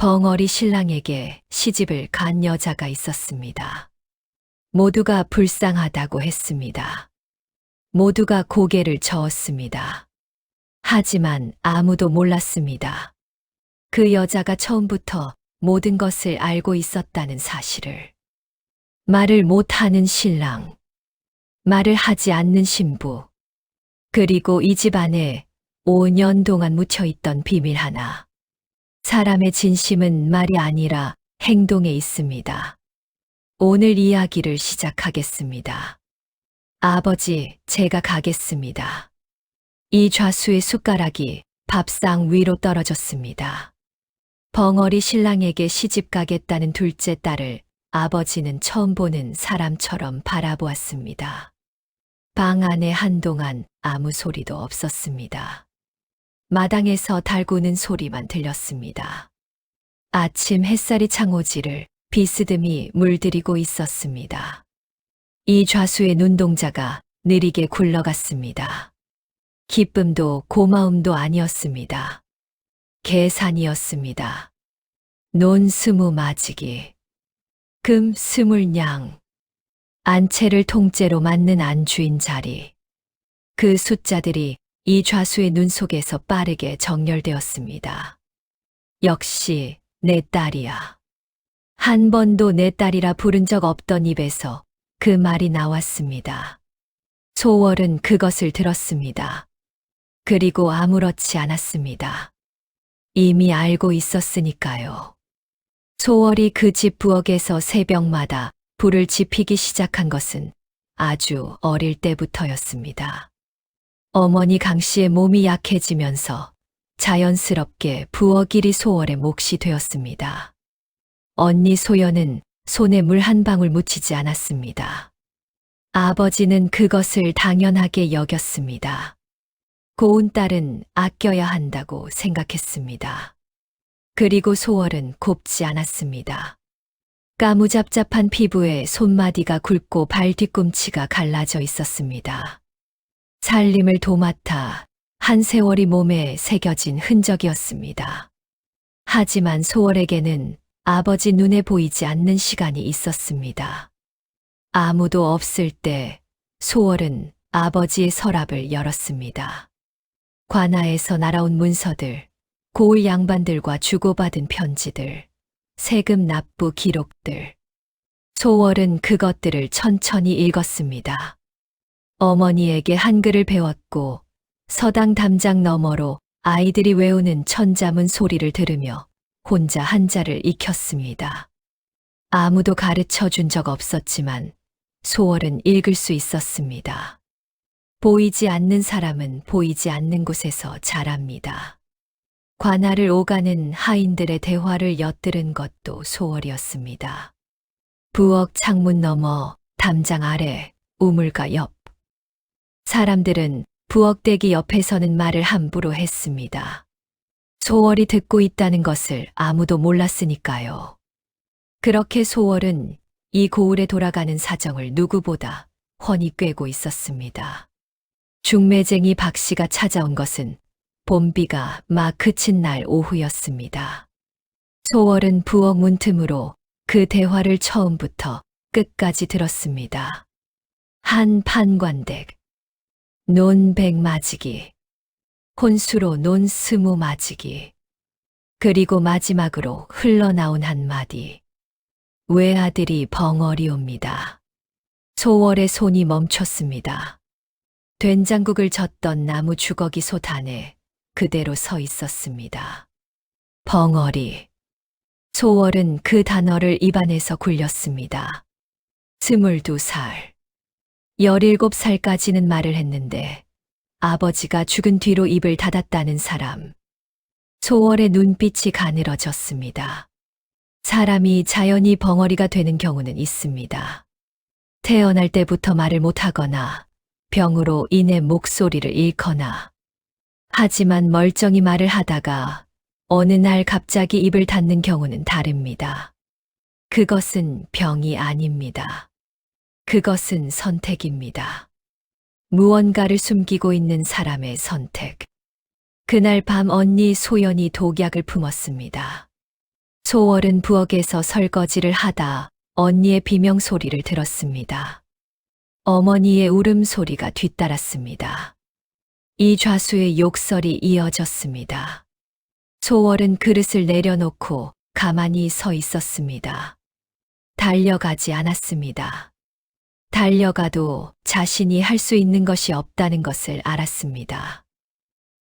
벙어리 신랑에게 시집을 간 여자가 있었습니다. 모두가 불쌍하다고 했습니다. 모두가 고개를 저었습니다. 하지만 아무도 몰랐습니다. 그 여자가 처음부터 모든 것을 알고 있었다는 사실을. 말을 못하는 신랑, 말을 하지 않는 신부, 그리고 이 집안에 5년 동안 묻혀있던 비밀 하나. 사람의 진심은 말이 아니라 행동에 있습니다. 오늘 이야기를 시작하겠습니다. 아버지, 제가 가겠습니다. 이 좌수의 숟가락이 밥상 위로 떨어졌습니다. 벙어리 신랑에게 시집 가겠다는 둘째 딸을 아버지는 처음 보는 사람처럼 바라보았습니다. 방 안에 한동안 아무 소리도 없었습니다. 마당에서 달구는 소리만 들렸습니다. 아침 햇살이 창호지를 비스듬히 물들이고 있었습니다. 이 좌수의 눈동자가 느리게 굴러갔습니다. 기쁨도 고마움도 아니었습니다. 계산이었습니다. 논 20 마지기, 금 20냥, 안채를 통째로 맞는 안주인 자리. 그 숫자들이 이 좌수의 눈 속에서 빠르게 정렬되었습니다. 역시 내 딸이야. 한 번도 내 딸이라 부른 적 없던 입에서 그 말이 나왔습니다. 소월은 그것을 들었습니다. 그리고 아무렇지 않았습니다. 이미 알고 있었으니까요. 소월이 그 집 부엌에서 새벽마다 불을 지피기 시작한 것은 아주 어릴 때부터였습니다. 어머니 강씨의 몸이 약해지면서 자연스럽게 부엌 일이 소월의 몫이 되었습니다. 언니 소연은 손에 물 한 방울 묻히지 않았습니다. 아버지는 그것을 당연하게 여겼습니다. 고운 딸은 아껴야 한다고 생각했습니다. 그리고 소월은 곱지 않았습니다. 까무잡잡한 피부에 손마디가 굵고 발 뒤꿈치가 갈라져 있었습니다. 살림을 도맡아 한 세월이 몸에 새겨진 흔적이었습니다. 하지만 소월에게는 아버지 눈에 보이지 않는 시간이 있었습니다. 아무도 없을 때 소월은 아버지의 서랍을 열었습니다. 관아에서 날아온 문서들, 고을 양반들과 주고받은 편지들, 세금 납부 기록들. 소월은 그것들을 천천히 읽었습니다. 어머니에게 한글을 배웠고 서당 담장 너머로 아이들이 외우는 천자문 소리를 들으며 혼자 한자를 익혔습니다. 아무도 가르쳐 준 적 없었지만 소월은 읽을 수 있었습니다. 보이지 않는 사람은 보이지 않는 곳에서 자랍니다. 관아를 오가는 하인들의 대화를 엿들은 것도 소월이었습니다. 부엌 창문 너머, 담장 아래, 우물가 옆. 사람들은 부엌대기 옆에 서는 말을 함부로 했습니다. 소월이 듣고 있다는 것을 아무도 몰랐으니까요. 그렇게 소월은 이 고을에 돌아가는 사정을 누구보다 훤히 꿰고 있었습니다. 중매쟁이 박씨가 찾아온 것은 봄비가 막 그친 날 오후였습니다. 소월은 부엌 문틈으로 그 대화를 처음부터 끝까지 들었습니다. 한 판관댁, 논 100 마지기, 혼수로 논 20 마지기, 그리고 마지막으로 흘러나온 한마디. 외아들이 벙어리옵니다. 소월의 손이 멈췄습니다. 된장국을 젓던 나무 주걱이 솥 안에 그대로 서 있었습니다. 벙어리. 소월은 그 단어를 입안에서 굴렸습니다. 22살. 17살까지는 말을 했는데 아버지가 죽은 뒤로 입을 닫았다는 사람. 소월의 눈빛이 가늘어졌습니다. 사람이 자연히 벙어리가 되는 경우는 있습니다. 태어날 때부터 말을 못하거나 병으로 인해 목소리를 잃거나. 하지만 멀쩡히 말을 하다가 어느 날 갑자기 입을 닫는 경우는 다릅니다. 그것은 병이 아닙니다. 그것은 선택입니다. 무언가를 숨기고 있는 사람의 선택. 그날 밤 언니 소연이 독약을 품었습니다. 소월은 부엌에서 설거지를 하다 언니의 비명소리를 들었습니다. 어머니의 울음소리가 뒤따랐습니다. 이 좌수의 욕설이 이어졌습니다. 소월은 그릇을 내려놓고 가만히 서 있었습니다. 달려가지 않았습니다. 달려가도 자신이 할 수 있는 것이 없다는 것을 알았습니다.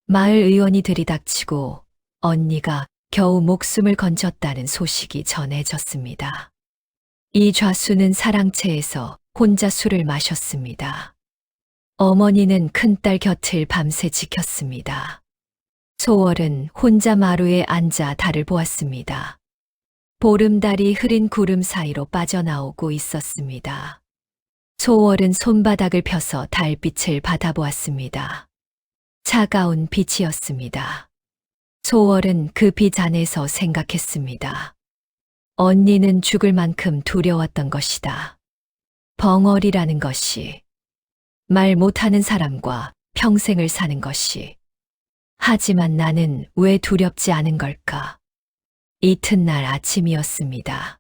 마을 의원이 들이닥치고 언니가 겨우 목숨을 건졌다는 소식이 전해졌습니다. 이 좌수는 사랑채에서 혼자 술을 마셨습니다. 어머니는 큰딸 곁을 밤새 지켰습니다. 소월은 혼자 마루에 앉아 달을 보았습니다. 보름달이 흐린 구름 사이로 빠져나오고 있었습니다. 소월은 손바닥을 펴서 달빛을 받아보았습니다. 차가운 빛이었습니다. 소월은 그 빛 안에서 생각했습니다. 언니는 죽을 만큼 두려웠던 것이다. 벙어리라는 것이, 말 못하는 사람과 평생을 사는 것이. 하지만 나는 왜 두렵지 않은 걸까? 이튿날 아침이었습니다.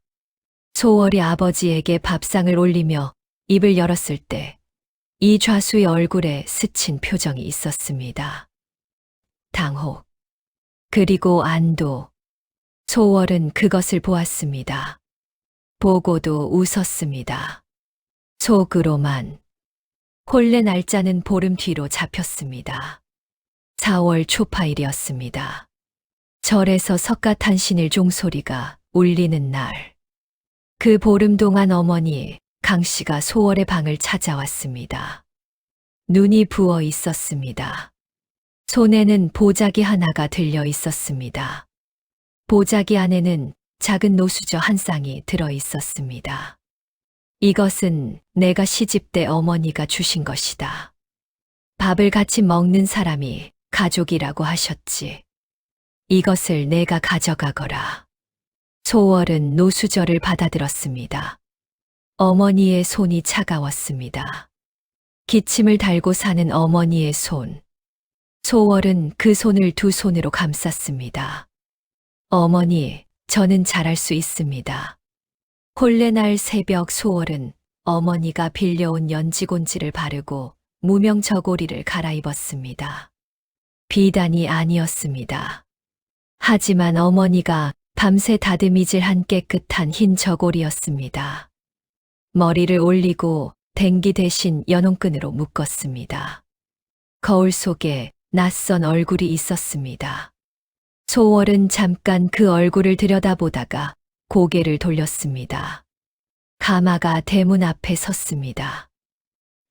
소월이 아버지에게 밥상을 올리며 입을 열었을 때 이 좌수의 얼굴에 스친 표정이 있었습니다. 당혹, 그리고 안도. 소월은 그것을 보았습니다. 보고도 웃었습니다. 속으로만. 혼례 날짜는 보름 뒤로 잡혔습니다. 4월 초파일이었습니다. 절에서 석가탄신일 종소리가 울리는 날. 그 보름 동안 어머니 강씨가 소월의 방을 찾아왔습니다. 눈이 부어 있었습니다. 손에는 보자기 하나가 들려 있었습니다. 보자기 안에는 작은 노수저 한 쌍이 들어 있었습니다. 이것은 내가 시집 때 어머니가 주신 것이다. 밥을 같이 먹는 사람이 가족이라고 하셨지. 이것을 내가 가져가거라. 소월은 노수저를 받아들었습니다. 어머니의 손이 차가웠습니다. 기침을 달고 사는 어머니의 손. 소월은 그 손을 두 손으로 감쌌습니다. 어머니, 저는 잘할 수 있습니다. 혼례날 새벽 소월은 어머니가 빌려온 연지곤지를 바르고 무명 저고리를 갈아입었습니다. 비단이 아니었습니다. 하지만 어머니가 밤새 다듬이질한 깨끗한 흰 저고리였습니다. 머리를 올리고 댕기 대신 연홍끈으로 묶었습니다. 거울 속에 낯선 얼굴이 있었습니다. 소월은 잠깐 그 얼굴을 들여다보다가 고개를 돌렸습니다. 가마가 대문 앞에 섰습니다.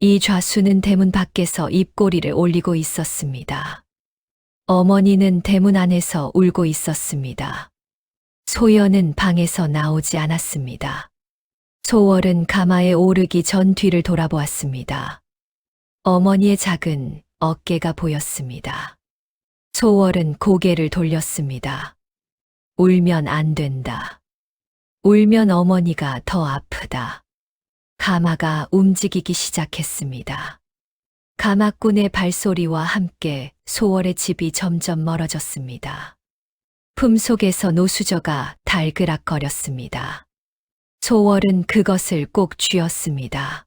이 좌수는 대문 밖에서 입꼬리를 올리고 있었습니다. 어머니는 대문 안에서 울고 있었습니다. 소연은 방에서 나오지 않았습니다. 소월은 가마에 오르기 전 뒤를 돌아보았습니다. 어머니의 작은 어깨가 보였습니다. 소월은 고개를 돌렸습니다. 울면 안 된다. 울면 어머니가 더 아프다. 가마가 움직이기 시작했습니다. 가마꾼의 발소리와 함께 소월의 집이 점점 멀어졌습니다. 품속에서 노수저가 달그락거렸습니다. 소월은 그것을 꼭 쥐었습니다.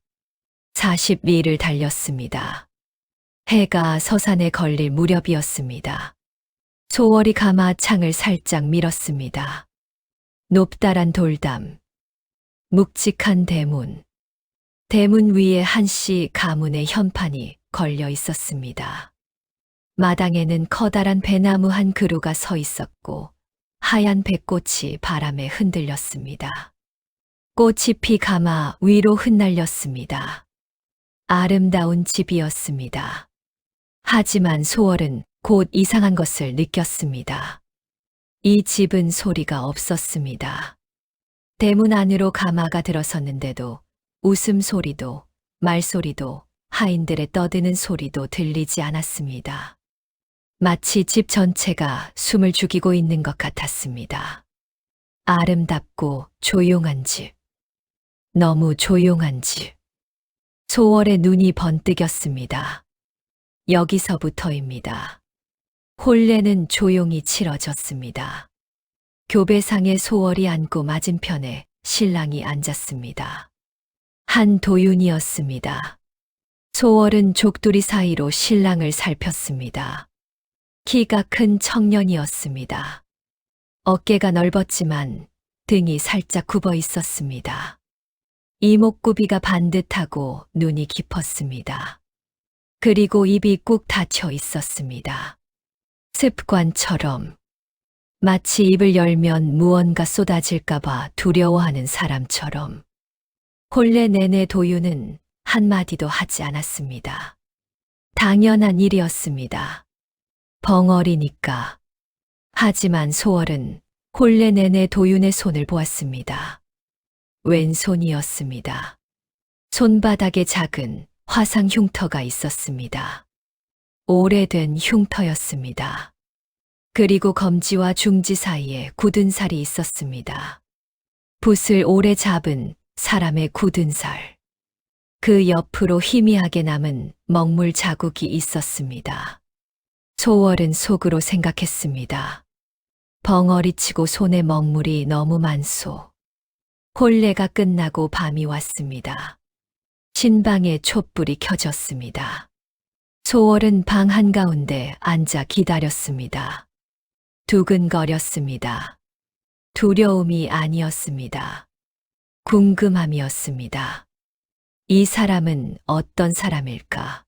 40리를 달렸습니다. 해가 서산에 걸릴 무렵이었습니다. 소월이 가마 창을 살짝 밀었습니다. 높다란 돌담, 묵직한 대문, 대문 위에 한씨 가문의 현판이 걸려 있었습니다. 마당에는 커다란 배나무 한 그루가 서 있었고 하얀 백꽃이 바람에 흔들렸습니다. 꽃이 피 가마 위로 흩날렸습니다. 아름다운 집이었습니다. 하지만 소월은 곧 이상한 것을 느꼈습니다. 이 집은 소리가 없었습니다. 대문 안으로 가마가 들어섰는데도 웃음소리도 말소리도 하인들의 떠드는 소리도 들리지 않았습니다. 마치 집 전체가 숨을 죽이고 있는 것 같았습니다. 아름답고 조용한 집. 너무 조용한 집. 소월의 눈이 번뜩였습니다. 여기서부터입니다. 혼례는 조용히 치러졌습니다. 교배상에 소월이 앉고 맞은편에 신랑이 앉았습니다. 한도윤이었습니다. 소월은 족두리 사이로 신랑을 살폈습니다. 키가 큰 청년이었습니다. 어깨가 넓었지만 등이 살짝 굽어 있었습니다. 이목구비가 반듯하고 눈이 깊었습니다. 그리고 입이 꾹 닫혀 있었습니다. 습관처럼 마치 입을 열면 무언가 쏟아질까봐 두려워하는 사람처럼 혼례 내내 도윤은 한마디도 하지 않았습니다. 당연한 일이었습니다. 벙어리니까. 하지만 소월은 혼례 내내 도윤의 손을 보았습니다. 왼손이었습니다. 손바닥에 작은 화상 흉터가 있었습니다. 오래된 흉터였습니다. 그리고 검지와 중지 사이에 굳은 살이 있었습니다. 붓을 오래 잡은 사람의 굳은 살. 그 옆으로 희미하게 남은 먹물 자국이 있었습니다. 소월은 속으로 생각했습니다. 벙어리치고 손에 먹물이 너무 많소. 혼례가 끝나고 밤이 왔습니다. 신방에 촛불이 켜졌습니다. 소월은 방 한가운데 앉아 기다렸습니다. 두근거렸습니다. 두려움이 아니었습니다. 궁금함이었습니다. 이 사람은 어떤 사람일까?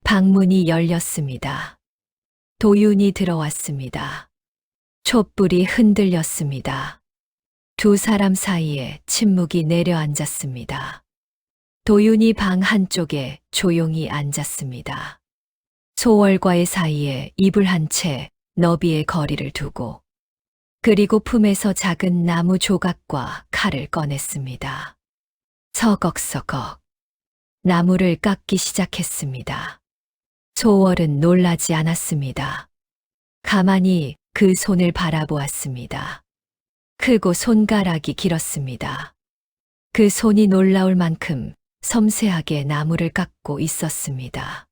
방문이 열렸습니다. 도윤이 들어왔습니다. 촛불이 흔들렸습니다. 두 사람 사이에 침묵이 내려앉았습니다. 도윤이 방 한쪽에 조용히 앉았습니다. 소월과의 사이에 이불 한 채 너비의 거리를 두고 그리고 품에서 작은 나무 조각과 칼을 꺼냈습니다. 서걱서걱 나무를 깎기 시작했습니다. 소월은 놀라지 않았습니다. 가만히 그 손을 바라보았습니다. 크고 손가락이 길었습니다. 그 손이 놀라울 만큼 섬세하게 나무를 깎고 있었습니다.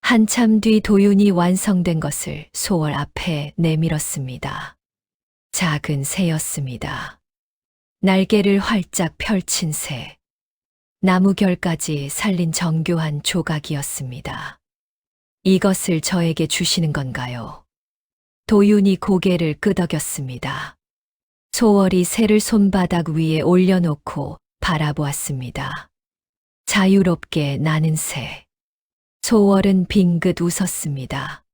한참 뒤 도윤이 완성된 것을 소월 앞에 내밀었습니다. 작은 새였습니다. 날개를 활짝 펼친 새. 나무 결까지 살린 정교한 조각이었습니다. 이것을 저에게 주시는 건가요? 도윤이 고개를 끄덕였습니다. 소월이 새를 손바닥 위에 올려놓고 바라보았습니다. 자유롭게 나는 새. 소월은 빙긋 웃었습니다.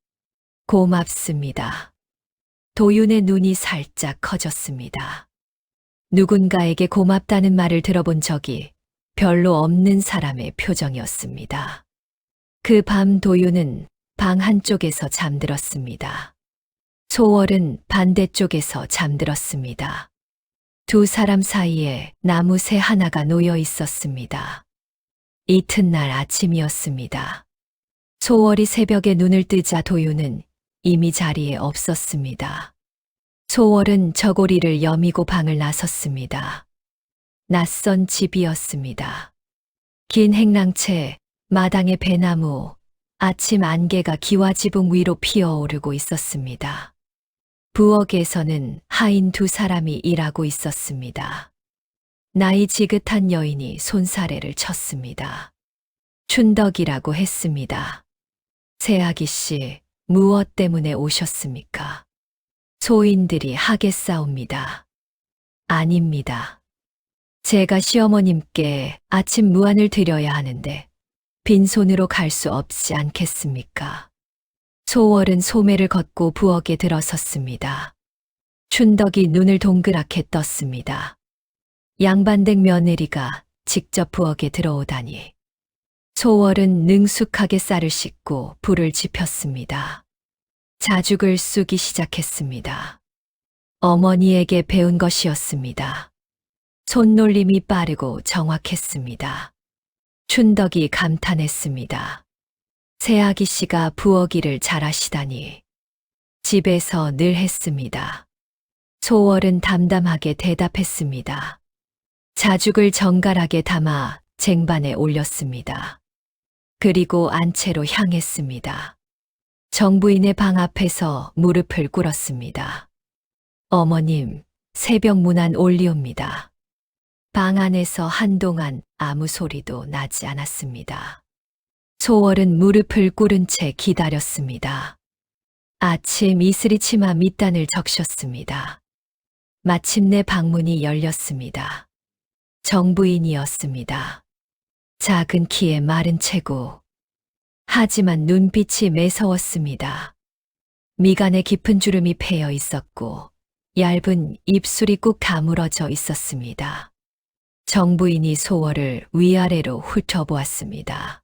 고맙습니다. 도윤의 눈이 살짝 커졌습니다. 누군가에게 고맙다는 말을 들어본 적이 별로 없는 사람의 표정이었습니다. 그 밤 도윤은 방 한쪽에서 잠들었습니다. 소월은 반대쪽에서 잠들었습니다. 두 사람 사이에 나무 새 하나가 놓여 있었습니다. 이튿날 아침이었습니다. 소월이 새벽에 눈을 뜨자 도윤은 이미 자리에 없었습니다. 소월은 저고리를 여미고 방을 나섰습니다. 낯선 집이었습니다. 긴 행랑채, 마당에 배나무, 아침 안개가 기와 지붕 위로 피어오르고 있었습니다. 부엌에서는 하인 두 사람이 일하고 있었습니다. 나이 지긋한 여인이 손사래를 쳤습니다. 춘덕이라고 했습니다. 새아기 씨, 무엇 때문에 오셨습니까? 소인들이 하겠사옵니다. 아닙니다. 제가 시어머님께 아침 무안을 드려야 하는데 빈손으로 갈 수 없지 않겠습니까? 소월은 소매를 걷고 부엌에 들어섰습니다. 춘덕이 눈을 동그랗게 떴습니다. 양반댁 며느리가 직접 부엌에 들어오다니. 소월은 능숙하게 쌀을 씻고 불을 지폈습니다. 자죽을 쑤기 시작했습니다. 어머니에게 배운 것이었습니다. 손놀림이 빠르고 정확했습니다. 춘덕이 감탄했습니다. 새아기 씨가 부엌 일을 잘하시다니. 집에서 늘 했습니다. 소월은 담담하게 대답했습니다. 자죽을 정갈하게 담아 쟁반에 올렸습니다. 그리고 안채로 향했습니다. 정부인의 방 앞에서 무릎을 꿇었습니다. 어머님, 새벽 문안 올리옵니다. 방 안에서 한동안 아무 소리도 나지 않았습니다. 소월은 무릎을 꿇은 채 기다렸습니다. 아침 이슬이 치마 밑단을 적셨습니다. 마침내 방문이 열렸습니다. 정부인이었습니다. 작은 키에 마른 체구. 하지만 눈빛이 매서웠습니다. 미간에 깊은 주름이 패여 있었고 얇은 입술이 꾹 다물어져 있었습니다. 정부인이 소월을 위아래로 훑어보았습니다.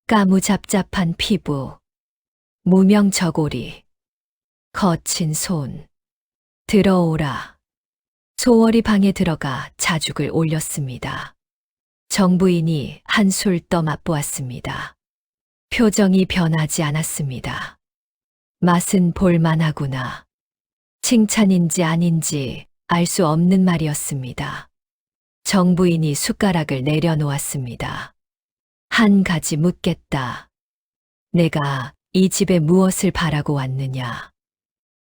까무잡잡한 피부, 무명 저고리, 거친 손. 들어오라. 소월이 방에 들어가 자죽을 올렸습니다. 정부인이 한술 떠 맛보았습니다. 표정이 변하지 않았습니다. 맛은 볼만하구나. 칭찬인지 아닌지 알 수 없는 말이었습니다. 정부인이 숟가락을 내려놓았습니다. 한 가지 묻겠다. 내가 이 집에 무엇을 바라고 왔느냐?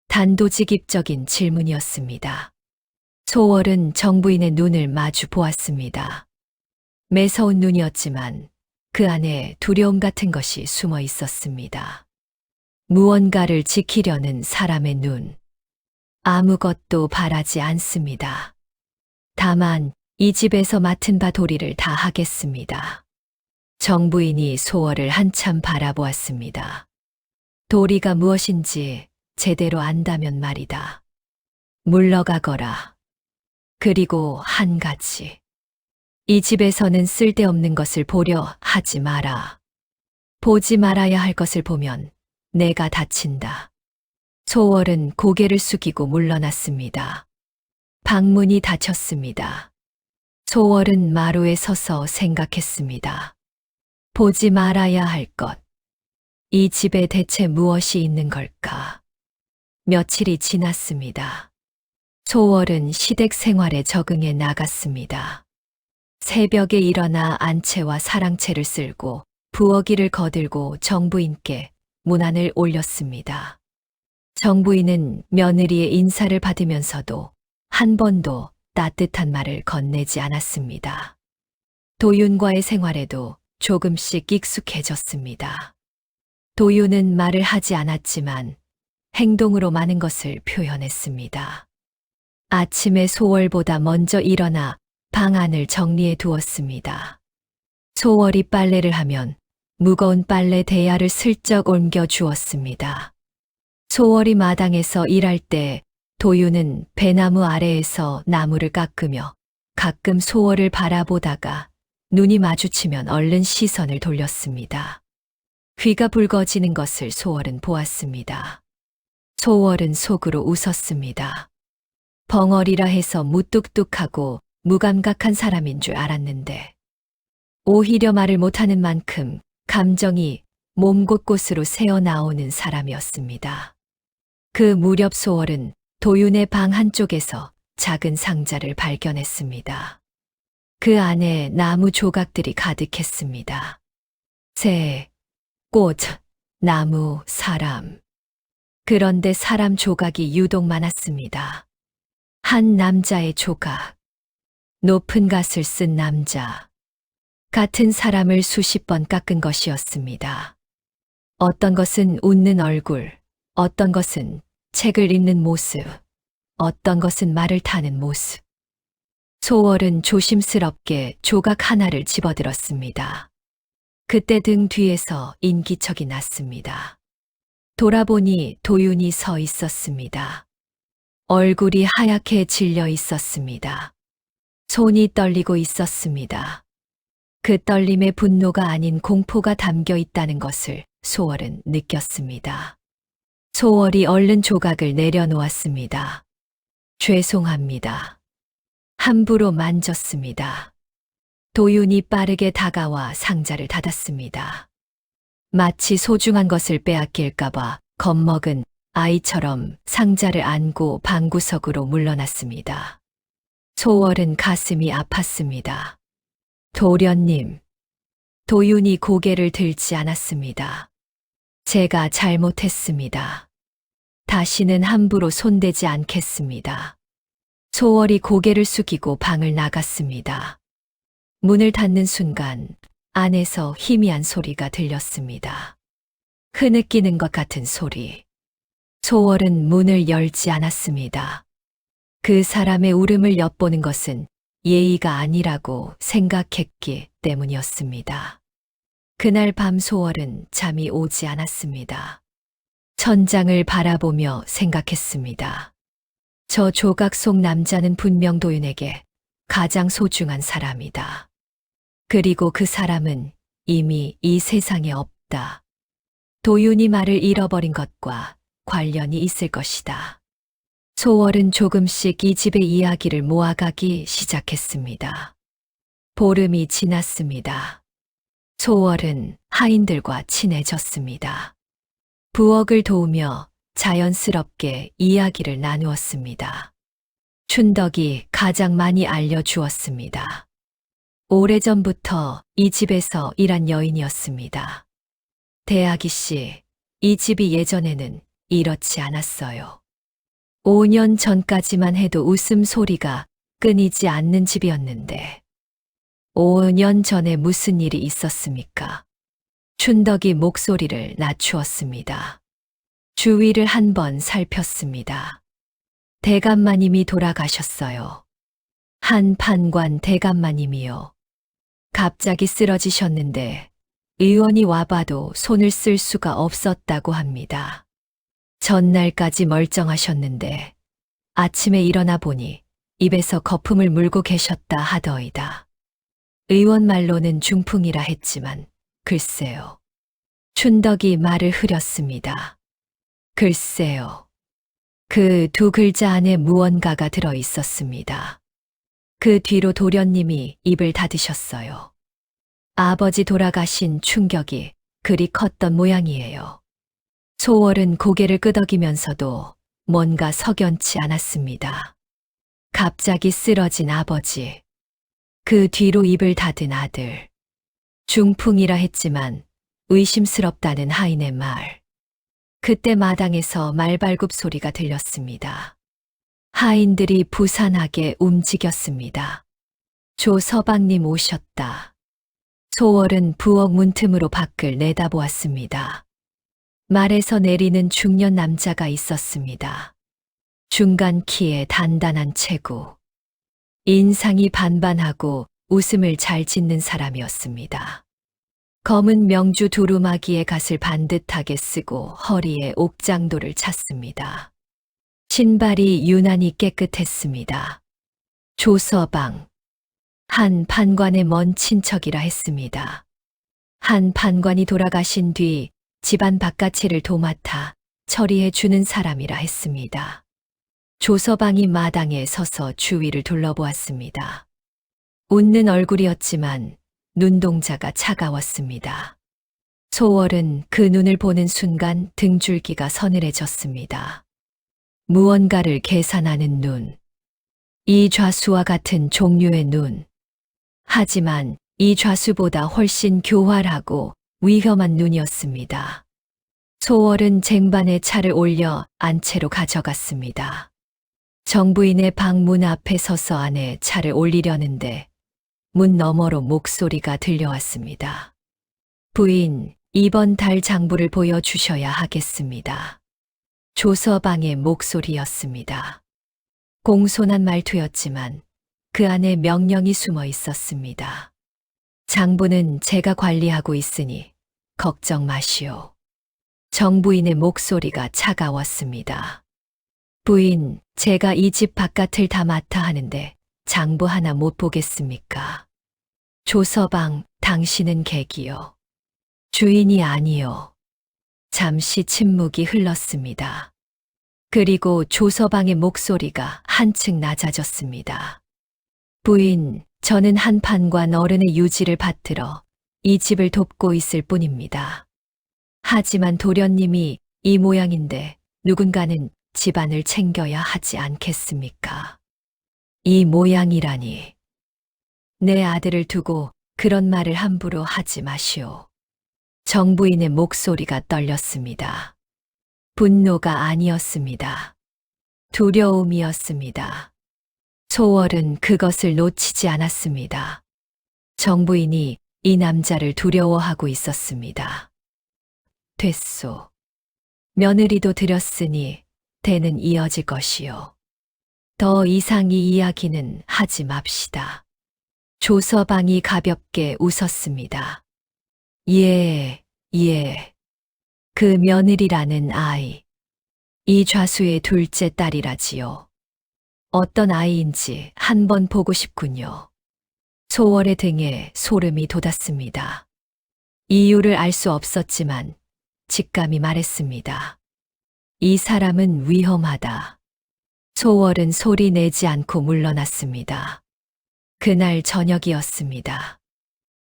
단도직입적인 질문이었습니다. 소월은 정부인의 눈을 마주 보았습니다. 매서운 눈이었지만 그 안에 두려움 같은 것이 숨어 있었습니다. 무언가를 지키려는 사람의 눈. 아무것도 바라지 않습니다. 다만 이 집에서 맡은 바 도리를 다 하겠습니다. 정부인이 소월을 한참 바라보았습니다. 도리가 무엇인지 제대로 안다면 말이다. 물러가거라. 그리고 한 가지. 이 집에서는 쓸데없는 것을 보려 하지 마라. 보지 말아야 할 것을 보면 내가 다친다. 소월은 고개를 숙이고 물러났습니다. 방문이 닫혔습니다. 소월은 마루에 서서 생각했습니다. 보지 말아야 할 것. 이 집에 대체 무엇이 있는 걸까? 며칠이 지났습니다. 소월은 시댁 생활에 적응해 나갔습니다. 새벽에 일어나 안채와 사랑채를 쓸고 부엌일을 거들고 정부인께 문안을 올렸습니다. 정부인은 며느리의 인사를 받으면서도 한 번도 따뜻한 말을 건네지 않았습니다. 도윤과의 생활에도 조금씩 익숙해졌습니다. 도윤은 말을 하지 않았지만 행동으로 많은 것을 표현했습니다. 아침에 소월보다 먼저 일어나 방 안을 정리해 두었습니다. 소월이 빨래를 하면 무거운 빨래 대야를 슬쩍 옮겨 주었습니다. 소월이 마당에서 일할 때 도윤은 배나무 아래에서 나무를 깎으며 가끔 소월을 바라보다가 눈이 마주치면 얼른 시선을 돌렸습니다. 귀가 붉어지는 것을 소월은 보았습니다. 소월은 속으로 웃었습니다. 벙어리라 해서 무뚝뚝하고 무감각한 사람인 줄 알았는데 오히려 말을 못하는 만큼 감정이 몸 곳곳으로 새어나오는 사람이었습니다. 그 무렵 소월은 도윤의 방 한쪽에서 작은 상자를 발견했습니다. 그 안에 나무 조각들이 가득했습니다. 새, 꽃, 나무, 사람. 그런데 사람 조각이 유독 많았습니다. 한 남자의 조각. 높은 갓을 쓴 남자. 같은 사람을 수십 번 깎은 것이었습니다. 어떤 것은 웃는 얼굴, 어떤 것은 책을 읽는 모습, 어떤 것은 말을 타는 모습. 소월은 조심스럽게 조각 하나를 집어들었습니다. 그때 등 뒤에서 인기척이 났습니다. 돌아보니 도윤이 서 있었습니다. 얼굴이 하얗게 질려 있었습니다. 손이 떨리고 있었습니다. 그 떨림에 분노가 아닌 공포가 담겨 있다는 것을 소월은 느꼈습니다. 소월이 얼른 조각을 내려놓았습니다. 죄송합니다. 함부로 만졌습니다. 도윤이 빠르게 다가와 상자를 닫았습니다. 마치 소중한 것을 빼앗길까봐 겁먹은 아이처럼 상자를 안고 방구석으로 물러났습니다. 소월은 가슴이 아팠습니다. 도련님. 도윤이 고개를 들지 않았습니다. 제가 잘못했습니다. 다시는 함부로 손대지 않겠습니다. 소월이 고개를 숙이고 방을 나갔습니다. 문을 닫는 순간 안에서 희미한 소리가 들렸습니다. 흐느끼는 것 같은 소리. 소월은 문을 열지 않았습니다. 그 사람의 울음을 엿보는 것은 예의가 아니라고 생각했기 때문이었습니다. 그날 밤 소월은 잠이 오지 않았습니다. 천장을 바라보며 생각했습니다. 저 조각 속 남자는 분명 도윤에게 가장 소중한 사람이다. 그리고 그 사람은 이미 이 세상에 없다. 도윤이 말을 잃어버린 것과 관련이 있을 것이다. 소월은 조금씩 이 집의 이야기를 모아가기 시작했습니다. 보름이 지났습니다. 소월은 하인들과 친해졌습니다. 부엌을 도우며 자연스럽게 이야기를 나누었습니다. 춘덕이 가장 많이 알려주었습니다. 오래전부터 이 집에서 일한 여인이었습니다. 대아기 씨, 이 집이 예전에는 이렇지 않았어요. 5년 전까지만 해도 웃음소리가 끊이지 않는 집이었는데 5년 전에 무슨 일이 있었습니까? 춘덕이 목소리를 낮추었습니다. 주위를 한번 살폈습니다. 대감마님이 돌아가셨어요. 한 판관 대감마님이요. 갑자기 쓰러지셨는데 의원이 와봐도 손을 쓸 수가 없었다고 합니다. 전날까지 멀쩡하셨는데 아침에 일어나 보니 입에서 거품을 물고 계셨다 하더이다. 의원 말로는 중풍이라 했지만 글쎄요. 춘덕이 말을 흐렸습니다. 글쎄요. 그 두 글자 안에 무언가가 들어 있었습니다. 그 뒤로 도련님이 입을 닫으셨어요. 아버지 돌아가신 충격이 그리 컸던 모양이에요. 소월은 고개를 끄덕이면서도 뭔가 석연치 않았습니다. 갑자기 쓰러진 아버지. 그 뒤로 입을 닫은 아들. 중풍이라 했지만 의심스럽다는 하인의 말. 그때 마당에서 말발굽 소리가 들렸습니다. 하인들이 부산하게 움직였습니다. 조서방님 오셨다. 소월은 부엌 문틈으로 밖을 내다보았습니다. 말에서 내리는 중년 남자가 있었습니다. 중간 키에 단단한 체구. 인상이 반반하고 웃음을 잘 짓는 사람이었습니다. 검은 명주 두루마기에 갓을 반듯하게 쓰고 허리에 옥장도를 찼습니다. 신발이 유난히 깨끗했습니다. 조서방. 한 판관의 먼 친척이라 했습니다. 한 판관이 돌아가신 뒤 집안 바깥일을 도맡아 처리해 주는 사람이라 했습니다. 조서방이 마당에 서서 주위를 둘러보았습니다. 웃는 얼굴이었지만 눈동자가 차가웠습니다. 소월은 그 눈을 보는 순간 등줄기가 서늘해졌습니다. 무언가를 계산하는 눈. 이 좌수와 같은 종류의 눈. 하지만 이 좌수보다 훨씬 교활하고 위험한 눈이었습니다. 소월은 쟁반에 차를 올려 안채로 가져갔습니다. 정부인의 방 문 앞에 서서 안에 차를 올리려는데 문 너머로 목소리가 들려왔습니다. 부인, 이번 달 장부를 보여주셔야 하겠습니다. 조서방의 목소리였습니다. 공손한 말투였지만 그 안에 명령이 숨어 있었습니다. 장부는 제가 관리하고 있으니 걱정 마시오. 정부인의 목소리가 차가웠습니다. 부인, 제가 이 집 바깥을 다 맡아 하는데 장부 하나 못 보겠습니까? 조서방, 당신은 객이요. 주인이 아니요. 잠시 침묵이 흘렀습니다. 그리고 조서방의 목소리가 한층 낮아졌습니다. 부인, 저는 한 판관 어른의 유지를 받들어 이 집을 돕고 있을 뿐입니다. 하지만 도련님이 이 모양인데 누군가는 집안을 챙겨야 하지 않겠습니까? 이 모양이라니. 내 아들을 두고 그런 말을 함부로 하지 마시오. 정부인의 목소리가 떨렸습니다. 분노가 아니었습니다. 두려움이었습니다. 소월은 그것을 놓치지 않았습니다. 정부인이 이 남자를 두려워하고 있었습니다. 됐소. 며느리도 들였으니 대는 이어질 것이요. 더 이상 이 이야기는 하지 맙시다. 조서방이 가볍게 웃었습니다. 예, 예. 그 며느리라는 아이. 이 좌수의 둘째 딸이라지요. 어떤 아이인지 한번 보고 싶군요. 소월의 등에 소름이 돋았습니다. 이유를 알 수 없었지만 직감이 말했습니다. 이 사람은 위험하다. 소월은 소리 내지 않고 물러났습니다. 그날 저녁이었습니다.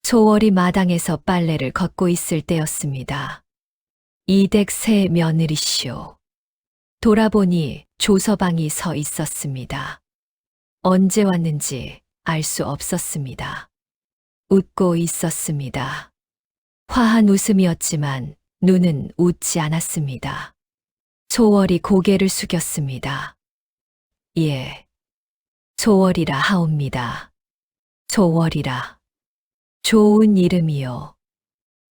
소월이 마당에서 빨래를 걷고 있을 때였습니다. 이댁 새 며느리시오. 돌아보니 조서방이 서 있었습니다. 언제 왔는지 알 수 없었습니다. 웃고 있었습니다. 화한 웃음이었지만 눈은 웃지 않았습니다. 소월이 고개를 숙였습니다. 예. 소월이라 하옵니다. 소월이라. 좋은 이름이요.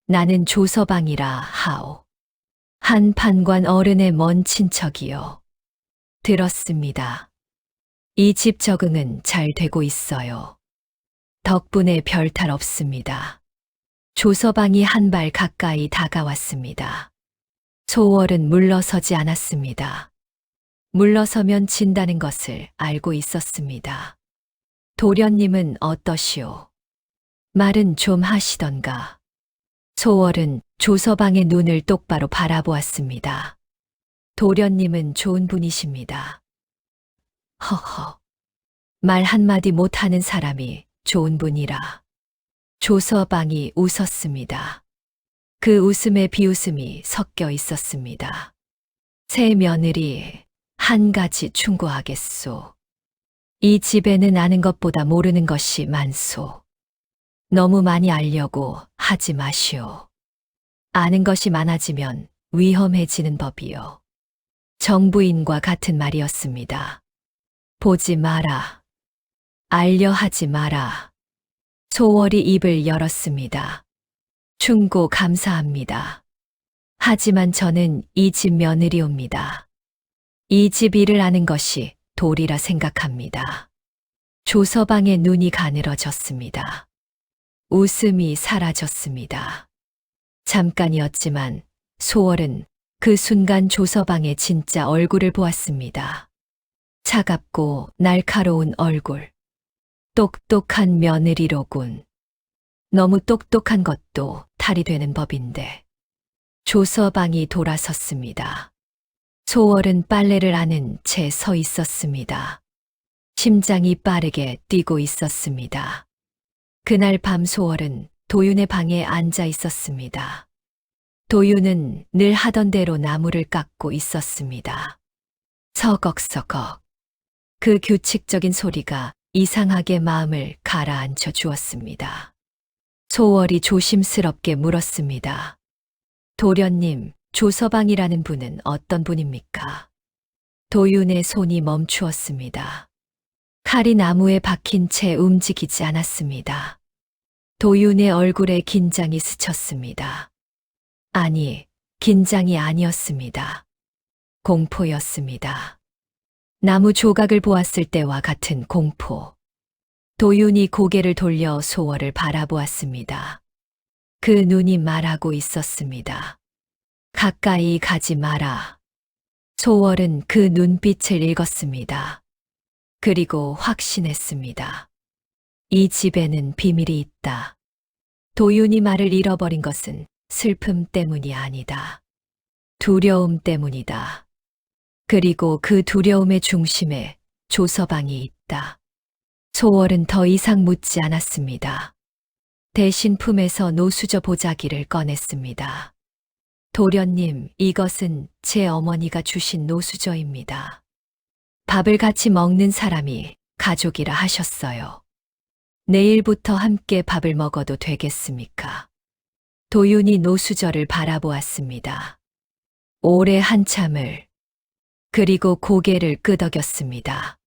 나는 조서방이라 하오. 한 판관 어른의 먼 친척이요. 들었습니다. 이 집 적응은 잘 되고 있어요. 덕분에 별탈 없습니다. 조서방이 한 발 가까이 다가왔습니다. 소월은 물러서지 않았습니다. 물러서면 진다는 것을 알고 있었습니다. 도련님은 어떠시오? 말은 좀 하시던가. 소월은 조서방의 눈을 똑바로 바라보았습니다. 도련님은 좋은 분이십니다. 허허. 말 한마디 못하는 사람이 좋은 분이라. 조서방이 웃었습니다. 그 웃음에 비웃음이 섞여 있었습니다. 새 며느리 한 가지 충고하겠소. 이 집에는 아는 것보다 모르는 것이 많소. 너무 많이 알려고 하지 마시오. 아는 것이 많아지면 위험해지는 법이요. 정부인과 같은 말이었습니다. 보지 마라. 알려 하지 마라. 소월이 입을 열었습니다. 충고 감사합니다. 하지만 저는 이 집 며느리옵니다. 이 집 일을 아는 것이 도리라 생각합니다. 조서방의 눈이 가늘어졌습니다. 웃음이 사라졌습니다. 잠깐이었지만 소월은 그 순간 조서방의 진짜 얼굴을 보았습니다. 차갑고 날카로운 얼굴. 똑똑한 며느리로군. 너무 똑똑한 것도 탈이 되는 법인데. 조서방이 돌아섰습니다. 소월은 빨래를 하는 채 서 있었습니다. 심장이 빠르게 뛰고 있었습니다. 그날 밤 소월은 도윤의 방에 앉아 있었습니다. 도윤은 늘 하던 대로 나무를 깎고 있었습니다. 서걱서걱. 그 규칙적인 소리가 이상하게 마음을 가라앉혀 주었습니다. 소월이 조심스럽게 물었습니다. 도련님, 조서방이라는 분은 어떤 분입니까? 도윤의 손이 멈추었습니다. 칼이 나무에 박힌 채 움직이지 않았습니다. 도윤의 얼굴에 긴장이 스쳤습니다. 아니, 긴장이 아니었습니다. 공포였습니다. 나무 조각을 보았을 때와 같은 공포. 도윤이 고개를 돌려 소월을 바라보았습니다. 그 눈이 말하고 있었습니다. 가까이 가지 마라. 소월은 그 눈빛을 읽었습니다. 그리고 확신했습니다. 이 집에는 비밀이 있다. 도윤이 말을 잃어버린 것은 슬픔 때문이 아니다. 두려움 때문이다. 그리고 그 두려움의 중심에 조서방이 있다. 소월은 더 이상 묻지 않았습니다. 대신 품에서 노수저 보자기를 꺼냈습니다. 도련님, 이것은 제 어머니가 주신 노수저입니다. 밥을 같이 먹는 사람이 가족이라 하셨어요. 내일부터 함께 밥을 먹어도 되겠습니까? 도윤이 노수저를 바라보았습니다. 오래 한참을, 그리고 고개를 끄덕였습니다.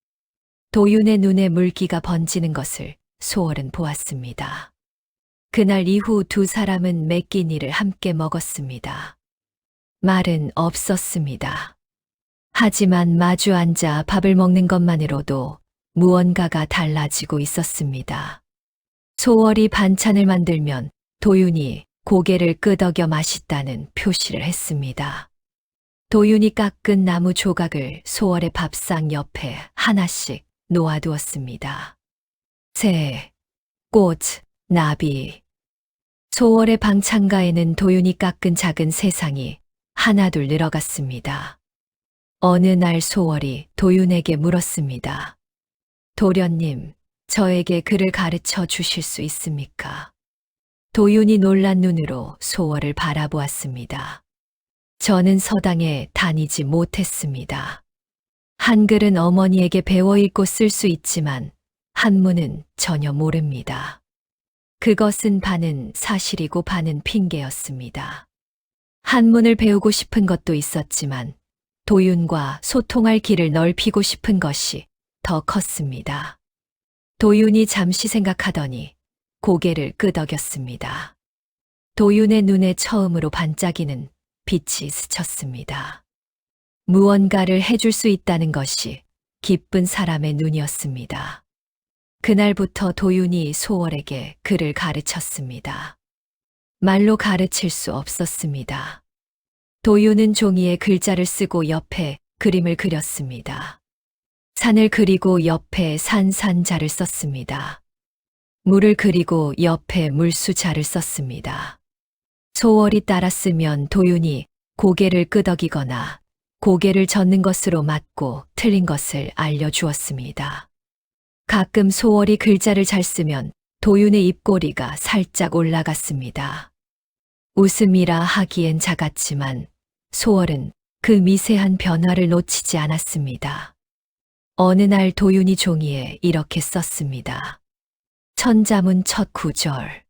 도윤의 눈에 물기가 번지는 것을 소월은 보았습니다. 그날 이후 두 사람은 매 끼니를 함께 먹었습니다. 말은 없었습니다. 하지만 마주 앉아 밥을 먹는 것만으로도 무언가가 달라지고 있었습니다. 소월이 반찬을 만들면 도윤이 고개를 끄덕여 맛있다는 표시를 했습니다. 도윤이 깎은 나무 조각을 소월의 밥상 옆에 하나씩 놓아두었습니다. 새, 꽃, 나비. 소월의 방창가에는 도윤이 깎은 작은 세상이 하나둘 늘어갔습니다. 어느 날 소월이 도윤에게 물었습니다. 도련님, 저에게 글을 가르쳐 주실 수 있습니까? 도윤이 놀란 눈으로 소월을 바라보았습니다. 저는 서당에 다니지 못했습니다. 한글은 어머니에게 배워 읽고 쓸 수 있지만 한문은 전혀 모릅니다. 그것은 반은 사실이고 반은 핑계였습니다. 한문을 배우고 싶은 것도 있었지만 도윤과 소통할 길을 넓히고 싶은 것이 더 컸습니다. 도윤이 잠시 생각하더니 고개를 끄덕였습니다. 도윤의 눈에 처음으로 반짝이는 빛이 스쳤습니다. 무언가를 해줄 수 있다는 것이 기쁜 사람의 눈이었습니다. 그날부터 도윤이 소월에게 글을 가르쳤습니다. 말로 가르칠 수 없었습니다. 도윤은 종이에 글자를 쓰고 옆에 그림을 그렸습니다. 산을 그리고 옆에 산자를 썼습니다. 물을 그리고 옆에 물수자를 썼습니다. 소월이 따라 쓰면 도윤이 고개를 끄덕이거나 고개를 젓는 것으로 맞고 틀린 것을 알려주었습니다. 가끔 소월이 글자를 잘 쓰면 도윤의 입꼬리가 살짝 올라갔습니다. 웃음이라 하기엔 작았지만 소월은 그 미세한 변화를 놓치지 않았습니다. 어느 날 도윤이 종이에 이렇게 썼습니다. 천자문 첫 구절.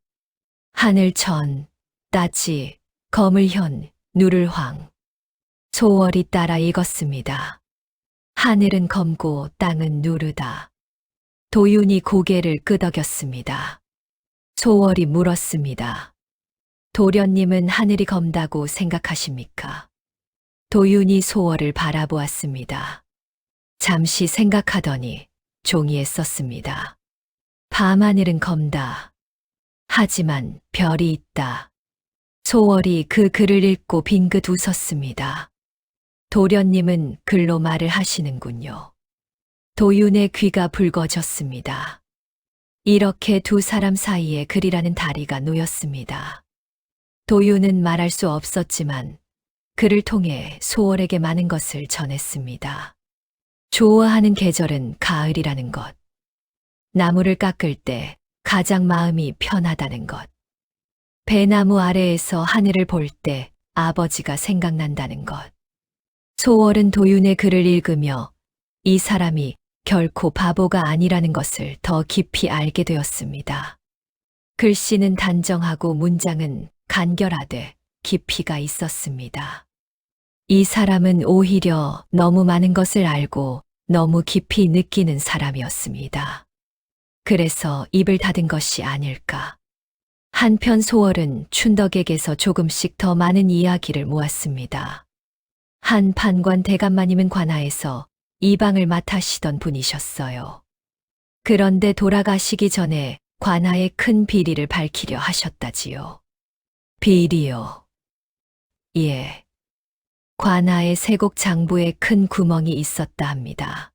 하늘천, 따지, 거물현, 누를황. 소월이 따라 읽었습니다. 하늘은 검고 땅은 누르다. 도윤이 고개를 끄덕였습니다. 소월이 물었습니다. 도련님은 하늘이 검다고 생각하십니까? 도윤이 소월을 바라보았습니다. 잠시 생각하더니 종이에 썼습니다. 밤하늘은 검다. 하지만 별이 있다. 소월이 그 글을 읽고 빙긋 웃었습니다. 도련님은 글로 말을 하시는군요. 도윤의 귀가 붉어졌습니다. 이렇게 두 사람 사이에 글이라는 다리가 놓였습니다. 도윤은 말할 수 없었지만 그를 통해 소월에게 많은 것을 전했습니다. 좋아하는 계절은 가을이라는 것. 나무를 깎을 때 가장 마음이 편하다는 것. 배나무 아래에서 하늘을 볼 때 아버지가 생각난다는 것. 소월은 도윤의 글을 읽으며 이 사람이 결코 바보가 아니라는 것을 더 깊이 알게 되었습니다. 글씨는 단정하고 문장은 간결하되 깊이가 있었습니다. 이 사람은 오히려 너무 많은 것을 알고 너무 깊이 느끼는 사람이었습니다. 그래서 입을 닫은 것이 아닐까. 한편 소월은 춘덕에게서 조금씩 더 많은 이야기를 모았습니다. 한 판관 대감마님은 관아에서 이방을 맡으시던 분이셨어요. 그런데 돌아가시기 전에 관아의 큰 비리를 밝히려 하셨다지요. 비리요. 예. 관아의 세곡 장부에 큰 구멍이 있었다 합니다.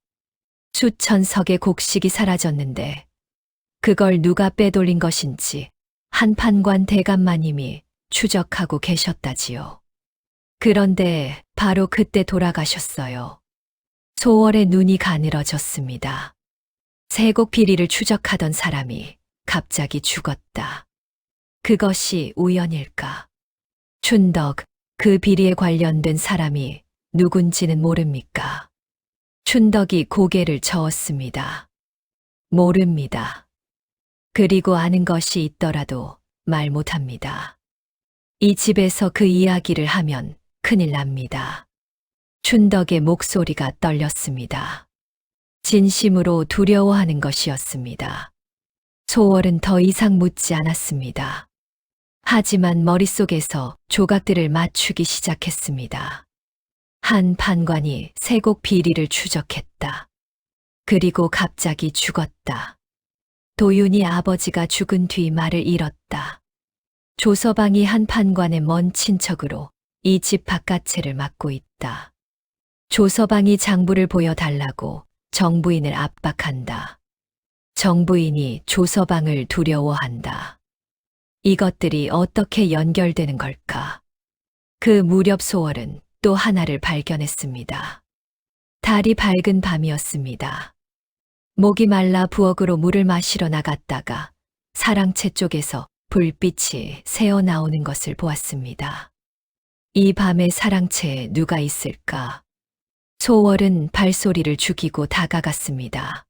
수천 석의 곡식이 사라졌는데 그걸 누가 빼돌린 것인지 한 판관 대감마님이 추적하고 계셨다지요. 그런데 바로 그때 돌아가셨어요. 소월의 눈이 가늘어졌습니다. 세곡 비리를 추적하던 사람이 갑자기 죽었다. 그것이 우연일까? 춘덕, 그 비리에 관련된 사람이 누군지는 모릅니까? 춘덕이 고개를 저었습니다. 모릅니다. 그리고 아는 것이 있더라도 말 못합니다. 이 집에서 그 이야기를 하면 큰일 납니다. 춘덕의 목소리가 떨렸습니다. 진심으로 두려워하는 것이었습니다. 소월은 더 이상 묻지 않았습니다. 하지만 머릿속에서 조각들을 맞추기 시작했습니다. 한 판관이 세곡 비리를 추적했다. 그리고 갑자기 죽었다. 도윤이 아버지가 죽은 뒤 말을 잃었다. 조서방이 한 판관의 먼 친척으로 이 집 바깥채를 맡고 있다. 조서방이 장부를 보여달라고 정부인을 압박한다. 정부인이 조서방을 두려워한다. 이것들이 어떻게 연결되는 걸까? 그 무렵 소월은 또 하나를 발견했습니다. 달이 밝은 밤이었습니다. 목이 말라 부엌으로 물을 마시러 나갔다가 사랑채 쪽에서 불빛이 새어 나오는 것을 보았습니다. 이 밤에 사랑채에 누가 있을까? 소월은 발소리를 죽이고 다가갔습니다.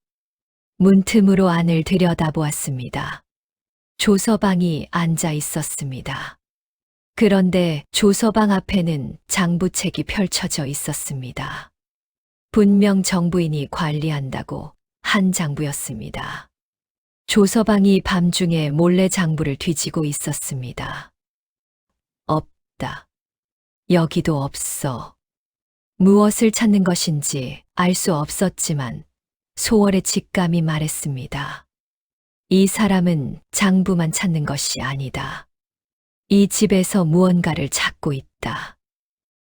문틈으로 안을 들여다보았습니다. 조서방이 앉아 있었습니다. 그런데 조서방 앞에는 장부책이 펼쳐져 있었습니다. 분명 정부인이 관리한다고 한 장부였습니다. 조서방이 밤중에 몰래 장부를 뒤지고 있었습니다. 없다. 여기도 없어. 무엇을 찾는 것인지 알 수 없었지만 소월의 직감이 말했습니다. 이 사람은 장부만 찾는 것이 아니다. 이 집에서 무언가를 찾고 있다.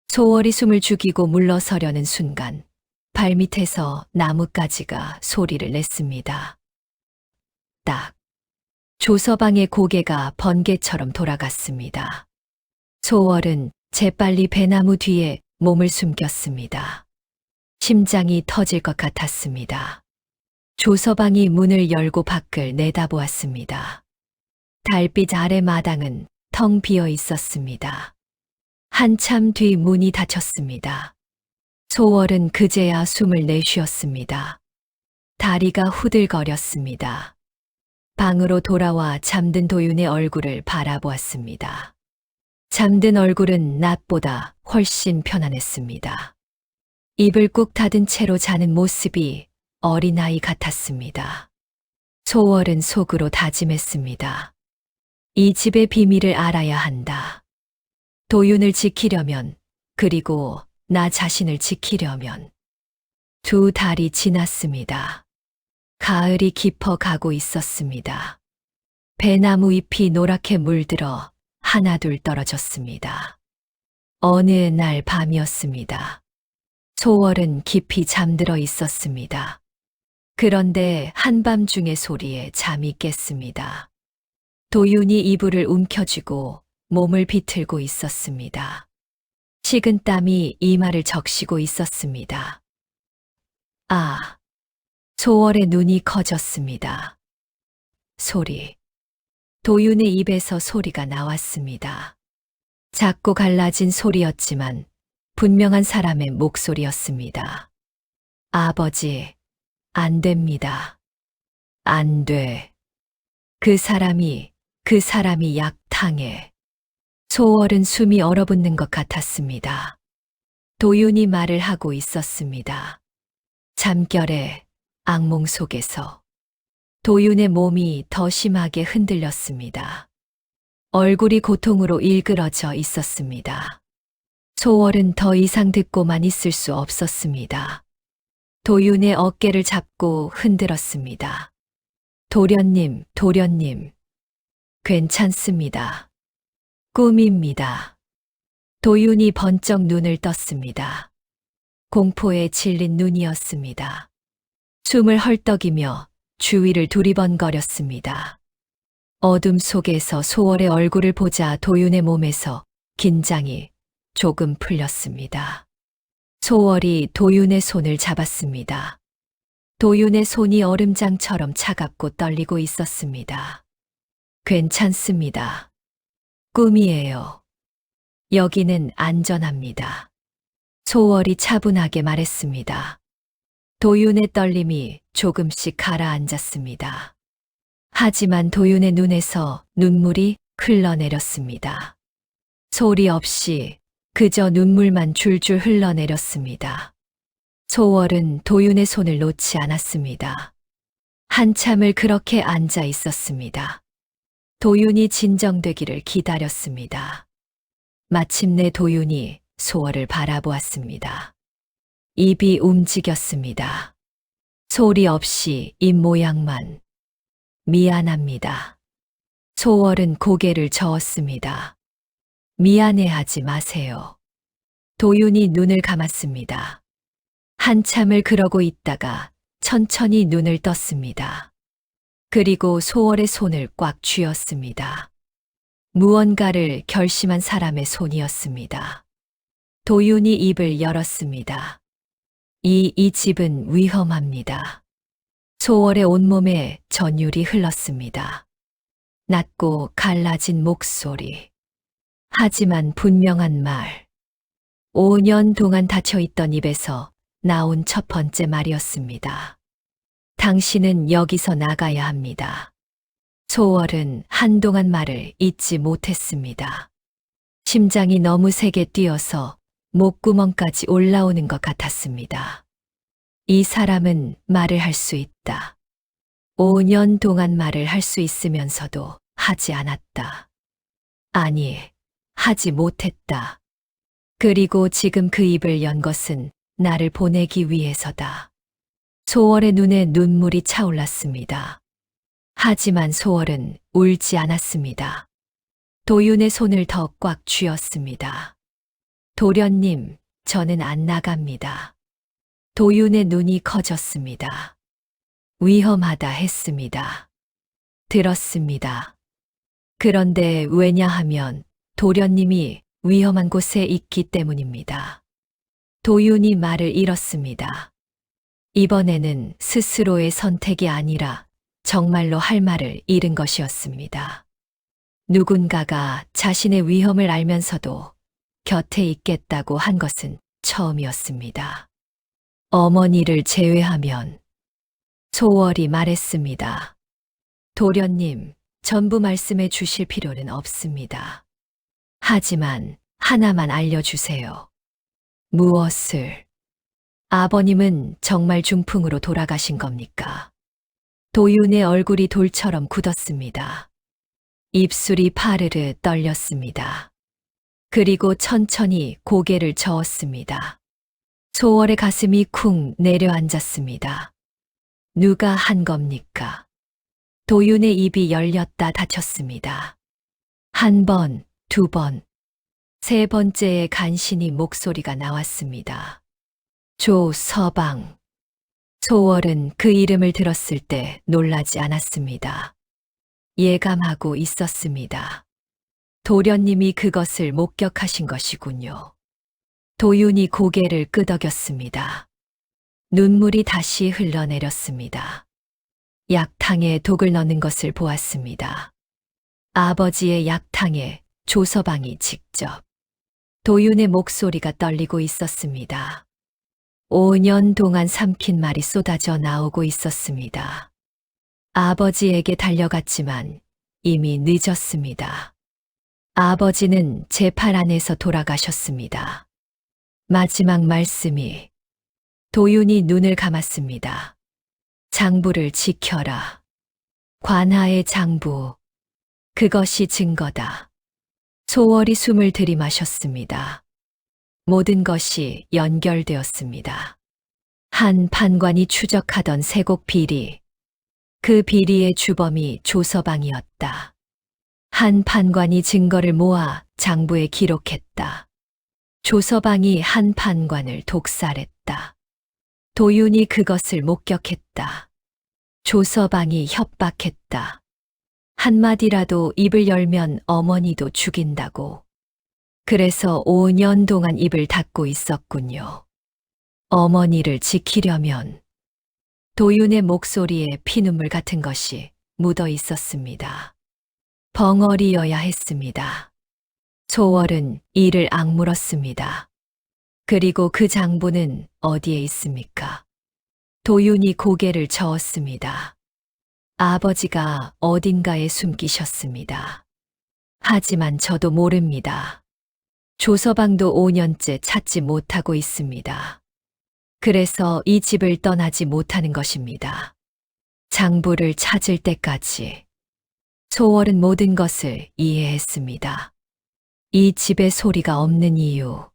소월이 숨을 죽이고 물러서려는 순간 발밑에서 나뭇가지가 소리를 냈습니다. 딱. 조서방의 고개가 번개처럼 돌아갔습니다. 소월은 재빨리 배나무 뒤에 몸을 숨겼습니다. 심장이 터질 것 같았습니다. 조서방이 문을 열고 밖을 내다보았습니다. 달빛 아래 마당은 텅 비어 있었습니다. 한참 뒤 문이 닫혔습니다. 소월은 그제야 숨을 내쉬었습니다. 다리가 후들거렸습니다. 방으로 돌아와 잠든 도윤의 얼굴을 바라보았습니다. 잠든 얼굴은 낮보다 훨씬 편안했습니다. 입을 꾹 닫은 채로 자는 모습이 어린아이 같았습니다. 소월은 속으로 다짐했습니다. 이 집의 비밀을 알아야 한다. 도윤을 지키려면, 그리고 나 자신을 지키려면. 2달이 지났습니다. 가을이 깊어가고 있었습니다. 배나무 잎이 노랗게 물들어 하나둘 떨어졌습니다. 어느 날 밤이었습니다. 소월은 깊이 잠들어 있었습니다. 그런데 한밤중의 소리에 잠이 깼습니다. 도윤이 이불을 움켜쥐고 몸을 비틀고 있었습니다. 식은 땀이 이마를 적시고 있었습니다. 아! 소월의 눈이 커졌습니다. 소리. 도윤의 입에서 소리가 나왔습니다. 작고 갈라진 소리였지만 분명한 사람의 목소리였습니다. 아버지, 안 됩니다. 안 돼. 그 사람이 약탕에. 소월은 숨이 얼어붙는 것 같았습니다. 도윤이 말을 하고 있었습니다. 잠결에 악몽 속에서. 도윤의 몸이 더 심하게 흔들렸습니다. 얼굴이 고통으로 일그러져 있었습니다. 소월은 더 이상 듣고만 있을 수 없었습니다. 도윤의 어깨를 잡고 흔들었습니다. 도련님, 괜찮습니다. 꿈입니다. 도윤이 번쩍 눈을 떴습니다. 공포에 질린 눈이었습니다. 숨을 헐떡이며 주위를 두리번거렸습니다. 어둠 속에서 소월의 얼굴을 보자 도윤의 몸에서 긴장이 조금 풀렸습니다. 소월이 도윤의 손을 잡았습니다. 도윤의 손이 얼음장처럼 차갑고 떨리고 있었습니다. 괜찮습니다. 꿈이에요. 여기는 안전합니다. 소월이 차분하게 말했습니다. 도윤의 떨림이 조금씩 가라앉았습니다. 하지만 도윤의 눈에서 눈물이 흘러내렸습니다. 소리 없이 그저 눈물만 줄줄 흘러내렸습니다. 소월은 도윤의 손을 놓지 않았습니다. 한참을 그렇게 앉아 있었습니다. 도윤이 진정되기를 기다렸습니다. 마침내 도윤이 소월을 바라보았습니다. 입이 움직였습니다. 소리 없이 입 모양만. 미안합니다. 소월은 고개를 저었습니다. 미안해하지 마세요. 도윤이 눈을 감았습니다. 한참을 그러고 있다가 천천히 눈을 떴습니다. 그리고 소월의 손을 꽉 쥐었습니다. 무언가를 결심한 사람의 손이었습니다. 도윤이 입을 열었습니다. 이 집은 위험합니다. 소월의 온몸에 전율이 흘렀습니다. 낮고 갈라진 목소리. 하지만 분명한 말. 5년 동안 닫혀있던 입에서 나온 첫 번째 말이었습니다. 당신은 여기서 나가야 합니다. 소월은 한동안 말을 잇지 못했습니다. 심장이 너무 세게 뛰어서 목구멍까지 올라오는 것 같았습니다. 이 사람은 말을 할 수 있다. 5년 동안 말을 할 수 있으면서도 하지 않았다. 아니, 하지 못했다. 그리고 지금 그 입을 연 것은 나를 보내기 위해서다. 소월의 눈에 눈물이 차올랐습니다. 하지만 소월은 울지 않았습니다. 도윤의 손을 더 꽉 쥐었습니다. 도련님, 저는 안 나갑니다. 도윤의 눈이 커졌습니다. 위험하다 했습니다. 들었습니다. 그런데 왜냐하면 도련님이 위험한 곳에 있기 때문입니다. 도윤이 말을 잃었습니다. 이번에는 스스로의 선택이 아니라 정말로 할 말을 잃은 것이었습니다. 누군가가 자신의 위험을 알면서도 곁에 있겠다고 한 것은 처음이었습니다. 어머니를 제외하면. 소월이 말했습니다. 도련님, 전부 말씀해 주실 필요는 없습니다. 하지만 하나만 알려주세요. 무엇을? 아버님은 정말 중풍으로 돌아가신 겁니까? 도윤의 얼굴이 돌처럼 굳었습니다. 입술이 파르르 떨렸습니다. 그리고 천천히 고개를 저었습니다. 소월의 가슴이 쿵 내려앉았습니다. 누가 한 겁니까? 도윤의 입이 열렸다 닫혔습니다. 한 번, 두 번, 세 번째에 간신히 목소리가 나왔습니다. 조서방. 소월은 그 이름을 들었을 때 놀라지 않았습니다. 예감하고 있었습니다. 도련님이 그것을 목격하신 것이군요. 도윤이 고개를 끄덕였습니다. 눈물이 다시 흘러내렸습니다. 약탕에 독을 넣는 것을 보았습니다. 아버지의 약탕에 조서방이 직접. 도윤의 목소리가 떨리고 있었습니다. 5년 동안 삼킨 말이 쏟아져 나오고 있었습니다. 아버지에게 달려갔지만 이미 늦었습니다. 아버지는 제 팔 안에서 돌아가셨습니다. 마지막 말씀이. 도윤이 눈을 감았습니다. 장부를 지켜라. 관하의 장부. 그것이 증거다. 소월이 숨을 들이마셨습니다. 모든 것이 연결되었습니다. 한 판관이 추적하던 세곡 비리. 그 비리의 주범이 조서방이었다. 한 판관이 증거를 모아 장부에 기록했다. 조서방이 한 판관을 독살했다. 도윤이 그것을 목격했다. 조서방이 협박했다. 한마디라도 입을 열면 어머니도 죽인다고. 그래서 5년 동안 입을 닫고 있었군요. 어머니를 지키려면. 도윤의 목소리에 피눈물 같은 것이 묻어 있었습니다. 벙어리여야 했습니다. 소월은 이를 악물었습니다. 그리고 그 장부는 어디에 있습니까? 도윤이 고개를 저었습니다. 아버지가 어딘가에 숨기셨습니다. 하지만 저도 모릅니다. 조서방도 5년째 찾지 못하고 있습니다. 그래서 이 집을 떠나지 못하는 것입니다. 장부를 찾을 때까지. 소월은 모든 것을 이해했습니다. 이 집에 소리가 없는 이유,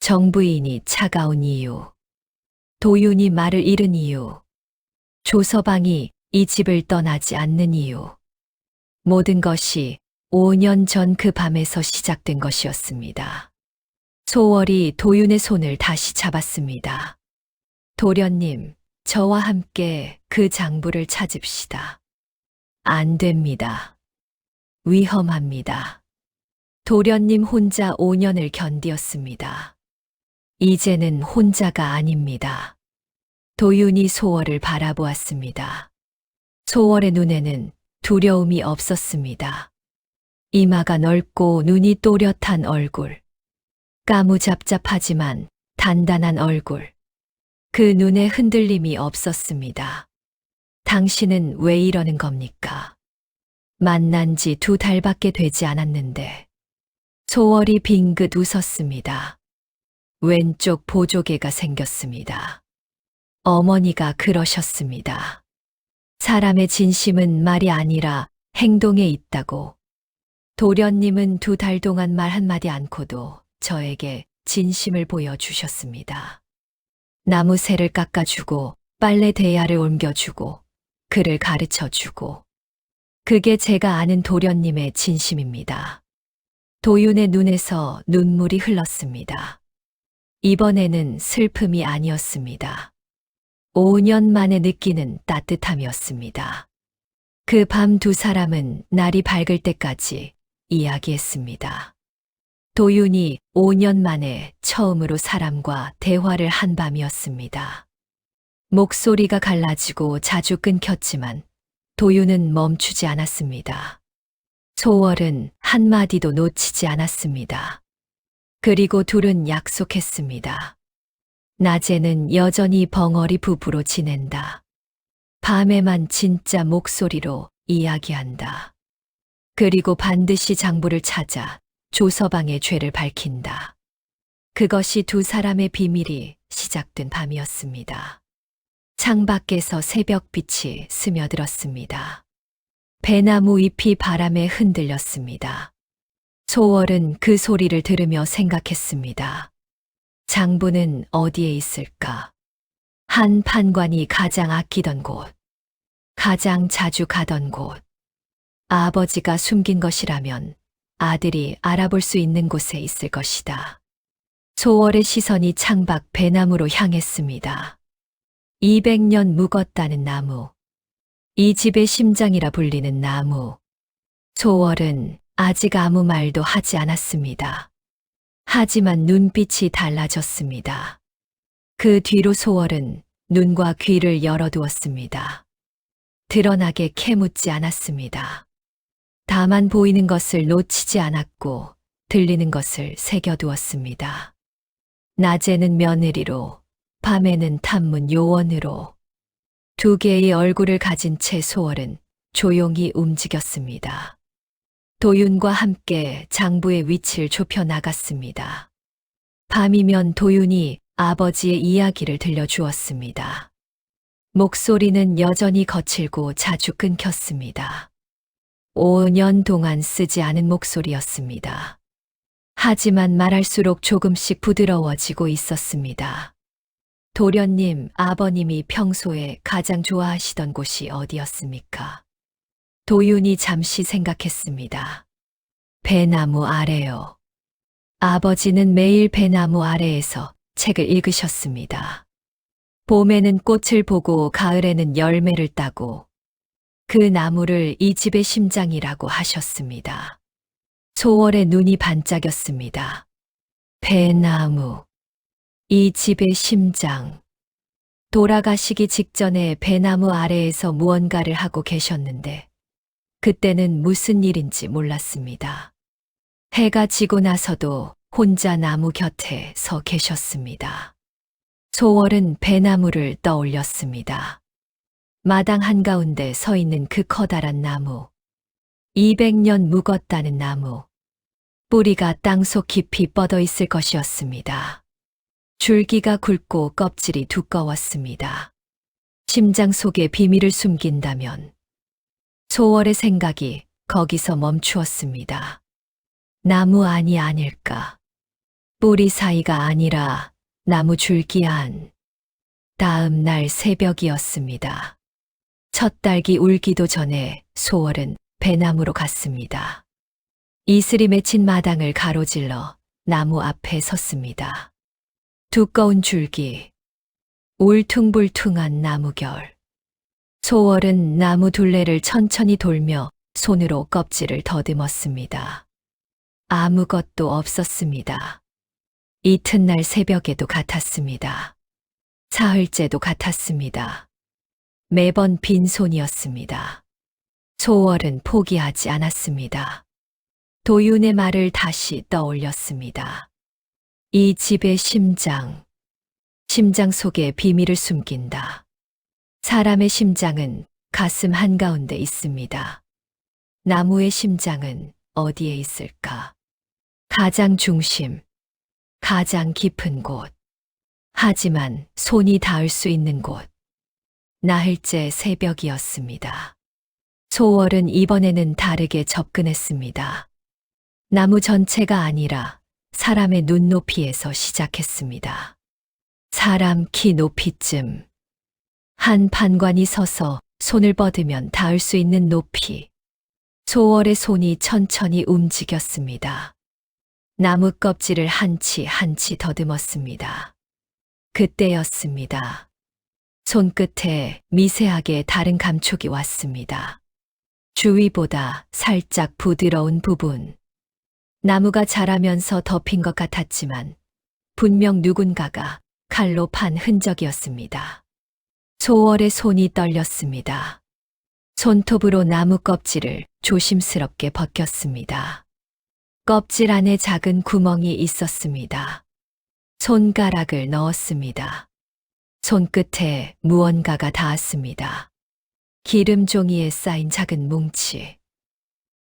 정부인이 차가운 이유, 도윤이 말을 잃은 이유, 조서방이 이 집을 떠나지 않는 이유. 모든 것이 5년 전 그 밤에서 시작된 것이었습니다. 소월이 도윤의 손을 다시 잡았습니다. 도련님, 저와 함께 그 장부를 찾읍시다. 안 됩니다. 위험합니다. 도련님 혼자 5년을 견디었습니다. 이제는 혼자가 아닙니다. 도윤이 소월을 바라보았습니다. 소월의 눈에는 두려움이 없었습니다. 이마가 넓고 눈이 또렷한 얼굴. 까무잡잡하지만 단단한 얼굴. 그 눈에 흔들림이 없었습니다. 당신은 왜 이러는 겁니까? 만난 지 2달밖에 되지 않았는데. 소월이 빙긋 웃었습니다. 왼쪽 보조개가 생겼습니다. 어머니가 그러셨습니다. 사람의 진심은 말이 아니라 행동에 있다고. 도련님은 2달 동안 말 한마디 않고도 저에게 진심을 보여주셨습니다. 나무새를 깎아주고 빨래 대야를 옮겨주고 글을 가르쳐주고. 그게 제가 아는 도련님의 진심입니다. 도윤의 눈에서 눈물이 흘렀습니다. 이번에는 슬픔이 아니었습니다. 5년 만에 느끼는 따뜻함이었습니다. 그 밤 2사람은 날이 밝을 때까지 이야기했습니다. 도윤이 5년 만에 처음으로 사람과 대화를 한 밤이었습니다. 목소리가 갈라지고 자주 끊겼지만 도윤은 멈추지 않았습니다. 소월은 한마디도 놓치지 않았습니다. 그리고 둘은 약속했습니다. 낮에는 여전히 벙어리 부부로 지낸다. 밤에만 진짜 목소리로 이야기한다. 그리고 반드시 장부를 찾아 조서방의 죄를 밝힌다. 그것이 2사람의 비밀이 시작된 밤이었습니다. 창밖에서 새벽빛이 스며들었습니다. 배나무 잎이 바람에 흔들렸습니다. 소월은 그 소리를 들으며 생각했습니다. 장부는 어디에 있을까? 한 판관이 가장 아끼던 곳, 가장 자주 가던 곳. 아버지가 숨긴 것이라면 아들이 알아볼 수 있는 곳에 있을 것이다. 소월의 시선이 창밖 배나무로 향했습니다. 200년 묵었다는 나무. 이 집의 심장이라 불리는 나무. 소월은 아직 아무 말도 하지 않았습니다. 하지만 눈빛이 달라졌습니다. 그 뒤로 소월은 눈과 귀를 열어두었습니다. 드러나게 캐묻지 않았습니다. 다만 보이는 것을 놓치지 않았고 들리는 것을 새겨두었습니다. 낮에는 며느리로, 밤에는 탐문 요원으로 2개의 얼굴을 가진 채 소월은 조용히 움직였습니다. 도윤과 함께 장부의 위치를 좁혀 나갔습니다. 밤이면 도윤이 아버지의 이야기를 들려주었습니다. 목소리는 여전히 거칠고 자주 끊겼습니다. 5년 동안 쓰지 않은 목소리였습니다. 하지만 말할수록 조금씩 부드러워지고 있었습니다. 도련님, 아버님이 평소에 가장 좋아하시던 곳이 어디였습니까? 도윤이 잠시 생각했습니다. 배나무 아래요. 아버지는 매일 배나무 아래에서 책을 읽으셨습니다. 봄에는 꽃을 보고 가을에는 열매를 따고 그 나무를 이 집의 심장이라고 하셨습니다. 소월의 눈이 반짝였습니다. 배나무. 이 집의 심장. 돌아가시기 직전에 배나무 아래에서 무언가를 하고 계셨는데 그때는 무슨 일인지 몰랐습니다. 해가 지고 나서도 혼자 나무 곁에 서 계셨습니다. 소월은 배나무를 떠올렸습니다. 마당 한가운데 서 있는 그 커다란 나무. 200년 묵었다는 나무. 뿌리가 땅속 깊이 뻗어 있을 것이었습니다. 줄기가 굵고 껍질이 두꺼웠습니다. 심장 속에 비밀을 숨긴다면 소월의 생각이 거기서 멈추었습니다. 나무 안이 아닐까. 뿌리 사이가 아니라 나무 줄기 안. 다음 날 새벽이었습니다. 첫 딸기 울기도 전에 소월은 배나무로 갔습니다. 이슬이 맺힌 마당을 가로질러 나무 앞에 섰습니다. 두꺼운 줄기, 울퉁불퉁한 나무결. 소월은 나무 둘레를 천천히 돌며 손으로 껍질을 더듬었습니다. 아무것도 없었습니다. 이튿날 새벽에도 같았습니다. 사흘째도 같았습니다. 매번 빈손이었습니다. 소월은 포기하지 않았습니다. 도윤의 말을 다시 떠올렸습니다. 이 집의 심장 속에 비밀을 숨긴다. 사람의 심장은 가슴 한가운데 있습니다. 나무의 심장은 어디에 있을까? 가장 중심, 가장 깊은 곳. 하지만 손이 닿을 수 있는 곳. 나흘째 새벽이었습니다. 소월은 이번에는 다르게 접근했습니다. 나무 전체가 아니라 사람의 눈높이에서 시작했습니다. 사람 키 높이쯤. 한 판관이 서서 손을 뻗으면 닿을 수 있는 높이. 소월의 손이 천천히 움직였습니다. 나무 껍질을 한 치 한 치 더듬었습니다. 그때였습니다. 손끝에 미세하게 다른 감촉이 왔습니다. 주위보다 살짝 부드러운 부분. 나무가 자라면서 덮인 것 같았지만 분명 누군가가 칼로 판 흔적이었습니다. 소월의 손이 떨렸습니다. 손톱으로 나무 껍질을 조심스럽게 벗겼습니다. 껍질 안에 작은 구멍이 있었습니다. 손가락을 넣었습니다. 손끝에 무언가가 닿았습니다. 기름 종이에 쌓인 작은 뭉치.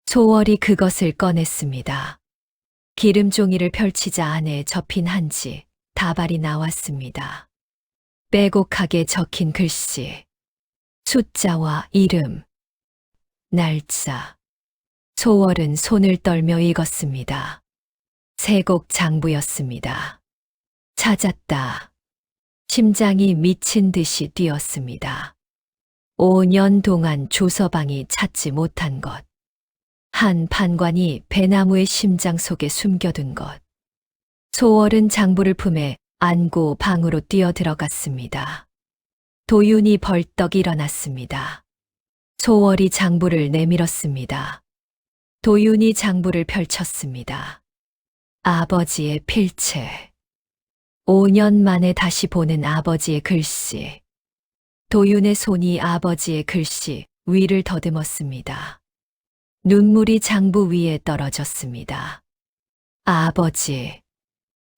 소월이 그것을 꺼냈습니다. 기름 종이를 펼치자 안에 접힌 한지, 다발이 나왔습니다. 빼곡하게 적힌 글씨, 숫자와 이름, 날짜. 소월은 손을 떨며 읽었습니다. 세곡 장부였습니다. 찾았다. 심장이 미친 듯이 뛰었습니다. 5년 동안 조서방이 찾지 못한 것. 한 판관이 배나무의 심장 속에 숨겨둔 것. 소월은 장부를 품에 안고 방으로 뛰어들어갔습니다. 도윤이 벌떡 일어났습니다. 소월이 장부를 내밀었습니다. 도윤이 장부를 펼쳤습니다. 아버지의 필체. 5년 만에 다시 보는 아버지의 글씨. 도윤의 손이 아버지의 글씨 위를 더듬었습니다. 눈물이 장부 위에 떨어졌습니다. 아버지.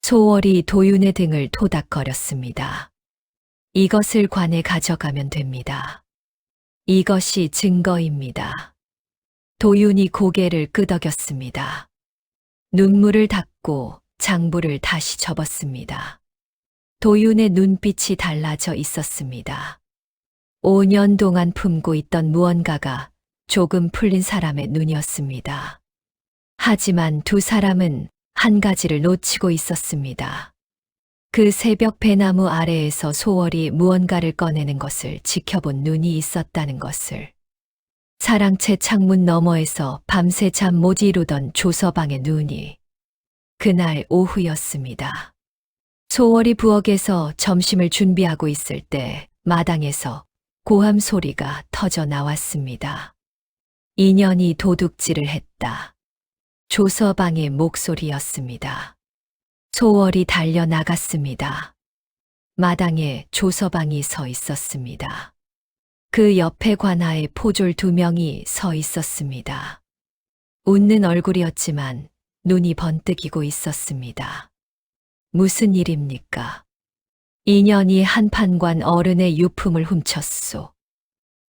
소월이 도윤의 등을 토닥거렸습니다. 이것을 관에 가져가면 됩니다. 이것이 증거입니다. 도윤이 고개를 끄덕였습니다. 눈물을 닦고 장부를 다시 접었습니다. 도윤의 눈빛이 달라져 있었습니다. 5년 동안 품고 있던 무언가가 조금 풀린 사람의 눈이었습니다. 하지만 두 사람은 한 가지를 놓치고 있었습니다. 그 새벽 배나무 아래에서 소월이 무언가를 꺼내는 것을 지켜본 눈이 있었다는 것을. 사랑채 창문 너머에서 밤새 잠 못 이루던 조서방의 눈이. 그날 오후였습니다. 소월이 부엌에서 점심을 준비하고 있을 때 마당에서 고함 소리가 터져 나왔습니다. 인연이 도둑질을 했다. 조서방의 목소리였습니다. 소월이 달려 나갔습니다. 마당에 조서방이 서 있었습니다. 그 옆에 관아에 포졸 2명이 서 있었습니다. 웃는 얼굴이었지만 눈이 번뜩이고 있었습니다. 무슨 일입니까? 인연이 한판관 어른의 유품을 훔쳤소.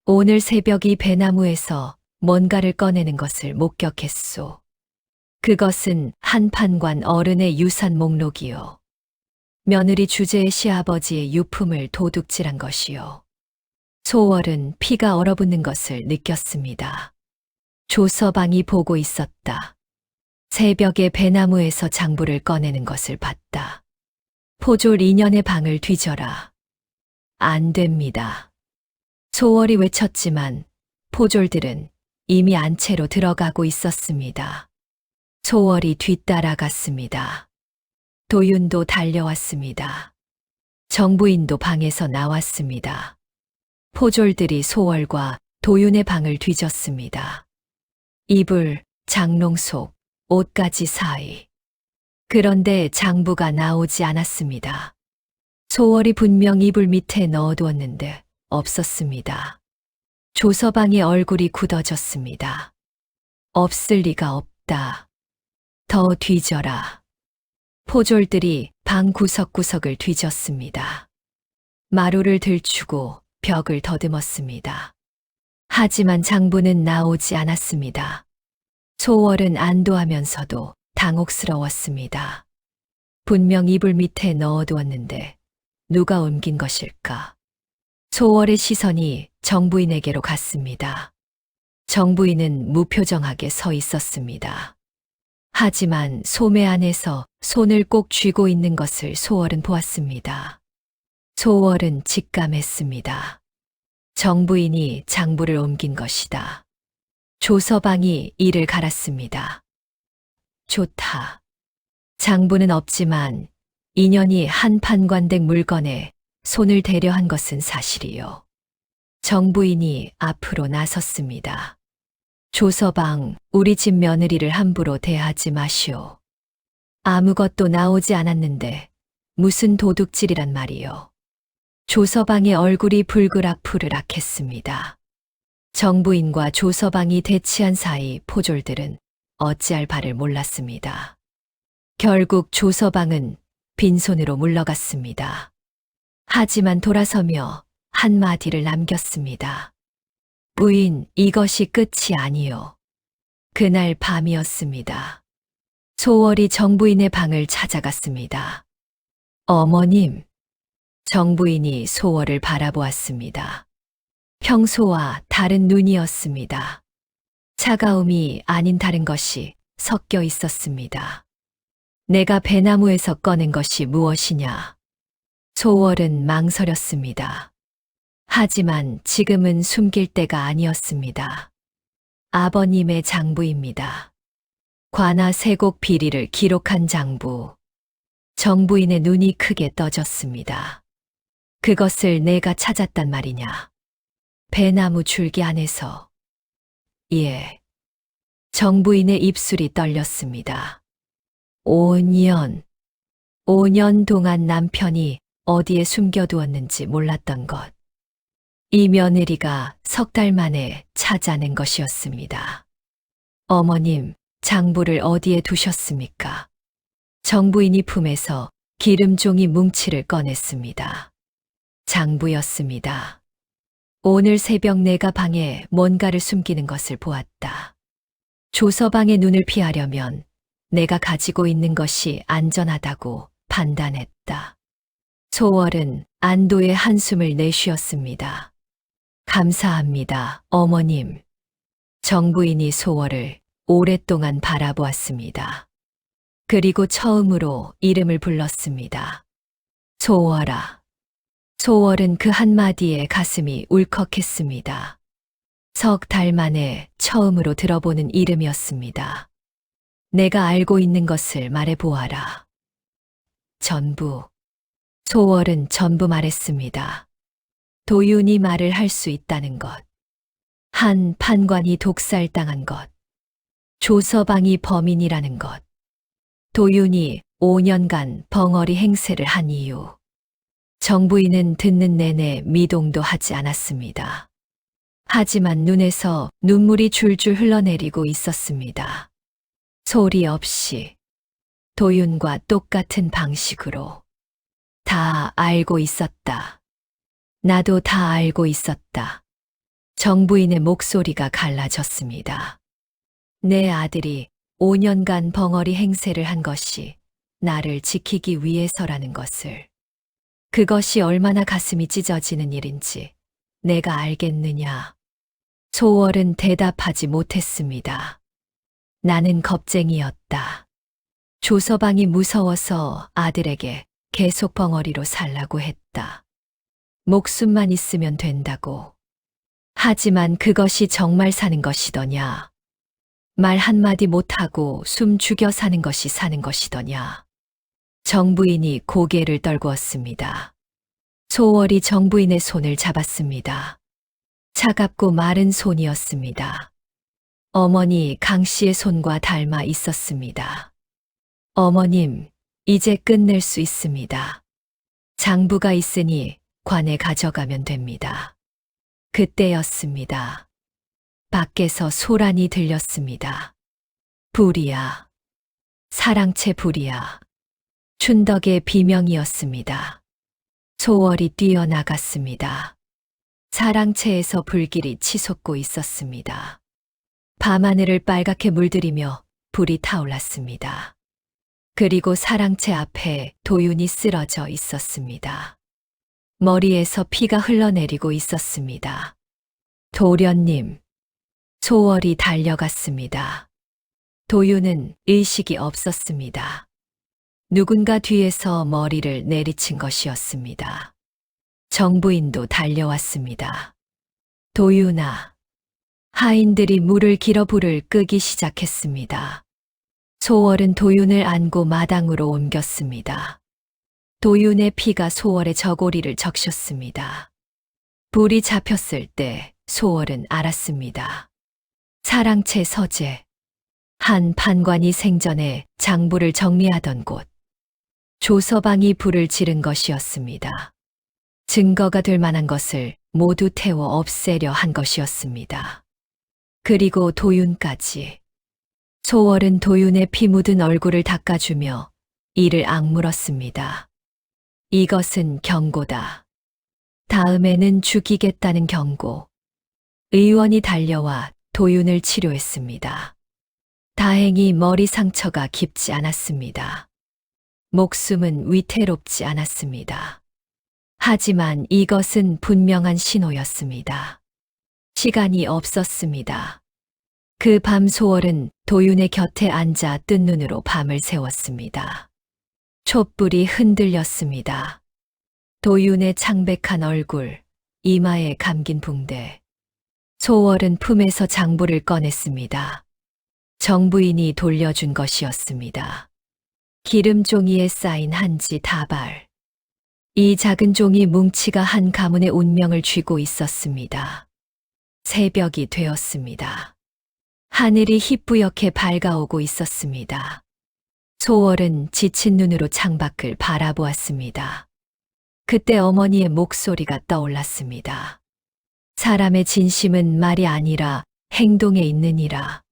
오늘 새벽 이 배나무에서 뭔가를 꺼내는 것을 목격했소. 그것은 한 판관 어른의 유산 목록이요. 며느리 주제의 시아버지의 유품을 도둑질한 것이요. 소월은 피가 얼어붙는 것을 느꼈습니다. 조서방이 보고 있었다. 새벽에 배나무에서 장부를 꺼내는 것을 봤다. 포졸 2년의 방을 뒤져라. 안 됩니다. 소월이 외쳤지만 포졸들은 이미 안채로 들어가고 있었습니다. 소월이 뒤따라갔습니다. 도윤도 달려왔습니다. 정부인도 방에서 나왔습니다. 포졸들이 소월과 도윤의 방을 뒤졌습니다. 이불, 장롱 속, 옷가지 사이. 그런데 장부가 나오지 않았습니다. 소월이 분명 이불 밑에 넣어두었는데 없었습니다. 조서방의 얼굴이 굳어졌습니다. 없을 리가 없다. 더 뒤져라. 포졸들이 방 구석구석을 뒤졌습니다. 마루를 들추고 벽을 더듬었습니다. 하지만 장부는 나오지 않았습니다. 소월은 안도하면서도 당혹스러웠습니다. 분명 이불 밑에 넣어두었는데 누가 옮긴 것일까? 소월의 시선이 정부인에게로 갔습니다. 정부인은 무표정하게 서 있었습니다. 하지만 소매 안에서 손을 꼭 쥐고 있는 것을 소월은 보았습니다. 소월은 직감했습니다. 정부인이 장부를 옮긴 것이다. 조서방이 이를 갈았습니다. 좋다. 장부는 없지만 인연이 한 판관댁 물건에 손을 대려 한 것은 사실이요. 정부인이 앞으로 나섰습니다. 조서방, 우리 집 며느리를 함부로 대하지 마시오. 아무것도 나오지 않았는데 무슨 도둑질이란 말이요. 조서방의 얼굴이 불그락푸르락 했습니다. 정부인과 조서방이 대치한 사이 포졸들은 어찌할 바를 몰랐습니다. 결국 조서방은 빈손으로 물러갔습니다. 하지만 돌아서며 한마디를 남겼습니다. 부인, 이것이 끝이 아니요. 그날 밤이었습니다. 소월이 정부인의 방을 찾아갔습니다. 어머님. 정부인이 소월을 바라보았습니다. 평소와 다른 눈이었습니다. 차가움이 아닌 다른 것이 섞여 있었습니다. 내가 배나무에서 꺼낸 것이 무엇이냐? 소월은 망설였습니다. 하지만 지금은 숨길 때가 아니었습니다. 아버님의 장부입니다. 관아 세곡 비리를 기록한 장부. 정부인의 눈이 크게 떠졌습니다. 그것을 내가 찾았단 말이냐? 배나무 줄기 안에서. 예. 정부인의 입술이 떨렸습니다. 5년 동안 남편이 어디에 숨겨두었는지 몰랐던 것. 이 며느리가 석 달 만에 찾아낸 것이었습니다. 어머님, 장부를 어디에 두셨습니까? 정부인이 품에서 기름종이 뭉치를 꺼냈습니다. 장부였습니다. 오늘 새벽 내가 방에 뭔가를 숨기는 것을 보았다. 조서방의 눈을 피하려면 내가 가지고 있는 것이 안전하다고 판단했다. 소월은 안도의 한숨을 내쉬었습니다. 감사합니다, 어머님. 정부인이 소월을 오랫동안 바라보았습니다. 그리고 처음으로 이름을 불렀습니다. 소월아. 소월은 그 한마디에 가슴이 울컥했습니다. 석 달 만에 처음으로 들어보는 이름이었습니다. 내가 알고 있는 것을 말해보아라. 전부. 소월은 전부 말했습니다. 도윤이 말을 할 수 있다는 것. 한 판관이 독살당한 것. 조서방이 범인이라는 것. 도윤이 5년간 벙어리 행세를 한 이유. 정부인은 듣는 내내 미동도 하지 않았습니다. 하지만 눈에서 눈물이 줄줄 흘러내리고 있었습니다. 소리 없이 도윤과 똑같은 방식으로. 다 알고 있었다. 나도 다 알고 있었다. 정부인의 목소리가 갈라졌습니다. 내 아들이 5년간 벙어리 행세를 한 것이 나를 지키기 위해서라는 것을. 그것이 얼마나 가슴이 찢어지는 일인지 내가 알겠느냐. 소월은 대답하지 못했습니다. 나는 겁쟁이였다. 조서방이 무서워서 아들에게 계속 벙어리로 살라고 했다. 목숨만 있으면 된다고. 하지만 그것이 정말 사는 것이더냐. 말 한마디 못하고 숨 죽여 사는 것이 사는 것이더냐. 정부인이 고개를 떨구었습니다. 소월이 정부인의 손을 잡았습니다. 차갑고 마른 손이었습니다. 어머니 강 씨의 손과 닮아 있었습니다. 어머님, 이제 끝낼 수 있습니다. 장부가 있으니 관에 가져가면 됩니다. 그때였습니다. 밖에서 소란이 들렸습니다. 불이야. 사랑채 불이야. 춘덕의 비명이었습니다. 소월이 뛰어나갔습니다. 사랑채에서 불길이 치솟고 있었습니다. 밤하늘을 빨갛게 물들이며 불이 타올랐습니다. 그리고 사랑채 앞에 도윤이 쓰러져 있었습니다. 머리에서 피가 흘러내리고 있었습니다. 도련님, 소월이 달려갔습니다. 도윤은 의식이 없었습니다. 누군가 뒤에서 머리를 내리친 것이었습니다. 정부인도 달려왔습니다. 도윤아. 하인들이 물을 길어 불을 끄기 시작했습니다. 소월은 도윤을 안고 마당으로 옮겼습니다. 도윤의 피가 소월의 저고리를 적셨습니다. 불이 잡혔을 때 소월은 알았습니다. 사랑채 서재. 한 판관이 생전에 장부를 정리하던 곳. 조서방이 불을 지른 것이었습니다. 증거가 될 만한 것을 모두 태워 없애려 한 것이었습니다. 그리고 도윤까지. 소월은 도윤의 피 묻은 얼굴을 닦아주며 이를 악물었습니다. 이것은 경고다. 다음에는 죽이겠다는 경고. 의원이 달려와 도윤을 치료했습니다. 다행히 머리 상처가 깊지 않았습니다. 목숨은 위태롭지 않았습니다. 하지만 이것은 분명한 신호였습니다. 시간이 없었습니다. 그 밤 소월은 도윤의 곁에 앉아 뜬 눈으로 밤을 새웠습니다. 촛불이 흔들렸습니다. 도윤의 창백한 얼굴, 이마에 감긴 붕대. 소월은 품에서 장부를 꺼냈습니다. 정부인이 돌려준 것이었습니다. 기름 종이에 쌓인 한지 다발. 이 작은 종이 뭉치가 한 가문의 운명을 쥐고 있었습니다. 새벽이 되었습니다. 하늘이 희뿌옇게 밝아오고 있었습니다. 소월은 지친 눈으로 창밖을 바라보았습니다. 그때 어머니의 목소리가 떠올랐습니다. 사람의 진심은 말이 아니라 행동에 있느니라.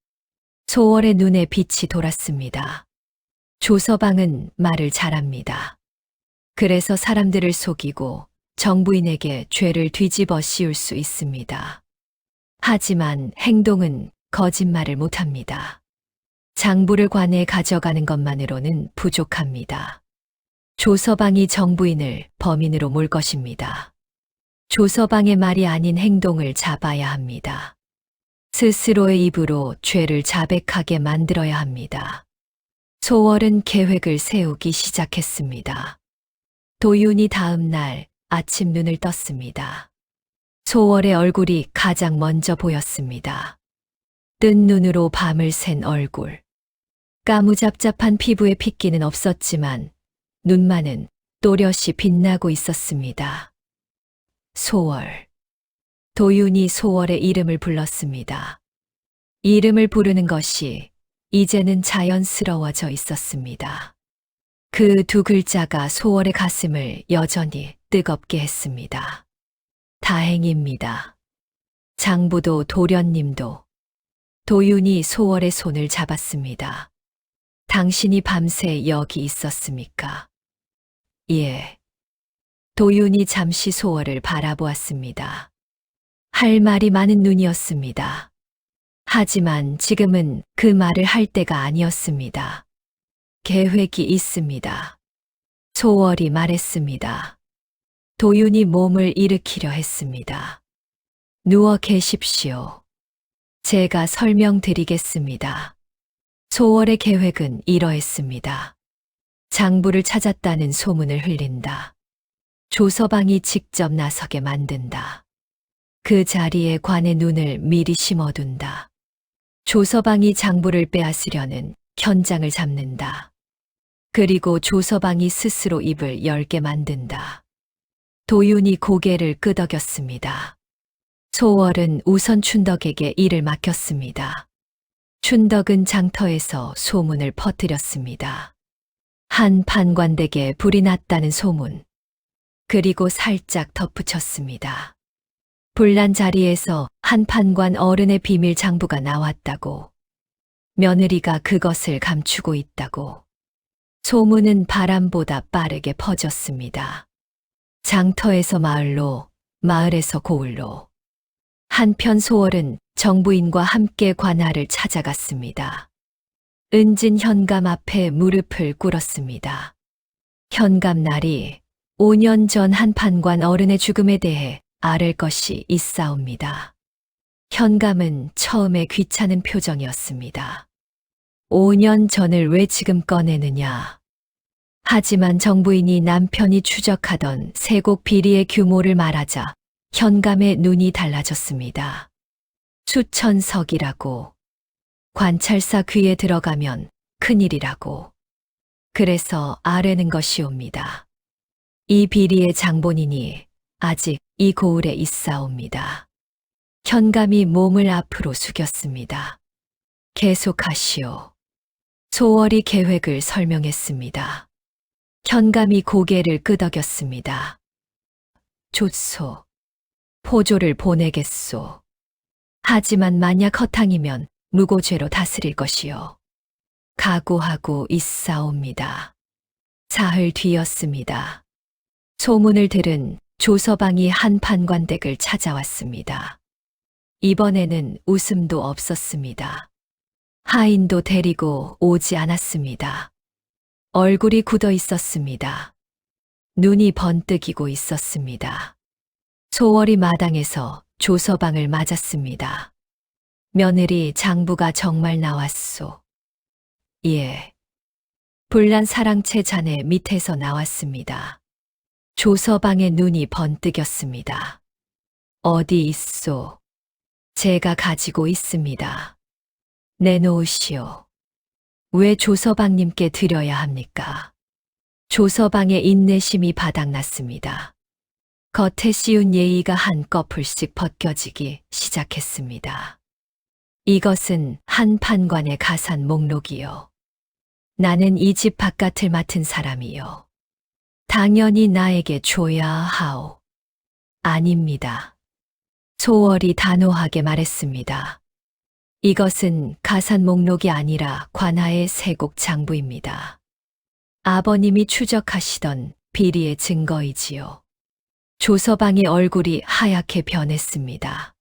소월의 눈에 빛이 돌았습니다. 조서방은 말을 잘합니다. 그래서 사람들을 속이고 정부인에게 죄를 뒤집어 씌울 수 있습니다. 하지만 행동은 거짓말을 못합니다. 장부를 관에 가져가는 것만으로는 부족합니다. 조서방이 정부인을 범인으로 몰 것입니다. 조서방의 말이 아닌 행동을 잡아야 합니다. 스스로의 입으로 죄를 자백하게 만들어야 합니다. 소월은 계획을 세우기 시작했습니다. 도윤이 다음 날 아침 눈을 떴습니다. 소월의 얼굴이 가장 먼저 보였습니다. 뜬 눈으로 밤을 샌 얼굴. 까무잡잡한 피부에 핏기는 없었지만 눈만은 또렷이 빛나고 있었습니다. 소월. 도윤이 소월의 이름을 불렀습니다. 이름을 부르는 것이 이제는 자연스러워져 있었습니다. 그 두 글자가 소월의 가슴을 여전히 뜨겁게 했습니다. 다행입니다. 장부도 도련님도. 도윤이 소월의 손을 잡았습니다. 당신이 밤새 여기 있었습니까? 예. 도윤이 잠시 소월을 바라보았습니다. 할 말이 많은 눈이었습니다. 하지만 지금은 그 말을 할 때가 아니었습니다. 계획이 있습니다. 소월이 말했습니다. 도윤이 몸을 일으키려 했습니다. 누워 계십시오. 제가 설명드리겠습니다. 소월의 계획은 이러했습니다. 장부를 찾았다는 소문을 흘린다. 조서방이 직접 나서게 만든다. 그 자리에 관의 눈을 미리 심어둔다. 조서방이 장부를 빼앗으려는 현장을 잡는다. 그리고 조서방이 스스로 입을 열게 만든다. 도윤이 고개를 끄덕였습니다. 소월은 우선 춘덕에게 일을 맡겼습니다. 춘덕은 장터에서 소문을 퍼뜨렸습니다. 한 판관댁에 불이 났다는 소문. 그리고 살짝 덧붙였습니다. 불난 자리에서 한 판관 어른의 비밀 장부가 나왔다고. 며느리가 그것을 감추고 있다고. 소문은 바람보다 빠르게 퍼졌습니다. 장터에서 마을로, 마을에서 고을로. 한편 소월은 정부인과 함께 관할을 찾아갔습니다. 은진 현감 앞에 무릎을 꿇었습니다. 현감날이 5년 전 한 판관 어른의 죽음에 대해 아를 것이 있사옵니다. 현감은 처음에 귀찮은 표정이었습니다. 5년 전을 왜 지금 꺼내느냐. 하지만 정부인이 남편이 추적하던 세곡 비리의 규모를 말하자 현감의 눈이 달라졌습니다. 수천석이라고. 관찰사 귀에 들어가면 큰일이라고. 그래서 아뢰는 것이옵니다. 이 비리의 장본인이 아직 이 고을에 있사옵니다. 현감이 몸을 앞으로 숙였습니다. 계속하시오. 소월이 계획을 설명했습니다. 현감이 고개를 끄덕였습니다. 좋소. 포조를 보내겠소. 하지만 만약 허탕이면 무고죄로 다스릴 것이요. 각오하고 있사옵니다. 사흘 뒤였습니다. 소문을 들은 조서방이 한 판관댁을 찾아왔습니다. 이번에는 웃음도 없었습니다. 하인도 데리고 오지 않았습니다. 얼굴이 굳어 있었습니다. 눈이 번뜩이고 있었습니다. 소월이 마당에서 조서방을 맞았습니다. 며느리 장부가 정말 나왔소. 예. 불난 사랑채 자네 밑에서 나왔습니다. 조서방의 눈이 번뜩였습니다. 어디 있소? 제가 가지고 있습니다. 내놓으시오. 왜 조서방님께 드려야 합니까? 조서방의 인내심이 바닥났습니다. 겉에 씌운 예의가 한꺼풀씩 벗겨지기 시작했습니다. 이것은 한 판관의 가산 목록이요. 나는 이 집 바깥을 맡은 사람이요. 당연히 나에게 줘야 하오. 아닙니다. 소월이 단호하게 말했습니다. 이것은 가산 목록이 아니라 관하의 세곡 장부입니다. 아버님이 추적하시던 비리의 증거이지요. 조서방의 얼굴이 하얗게 변했습니다.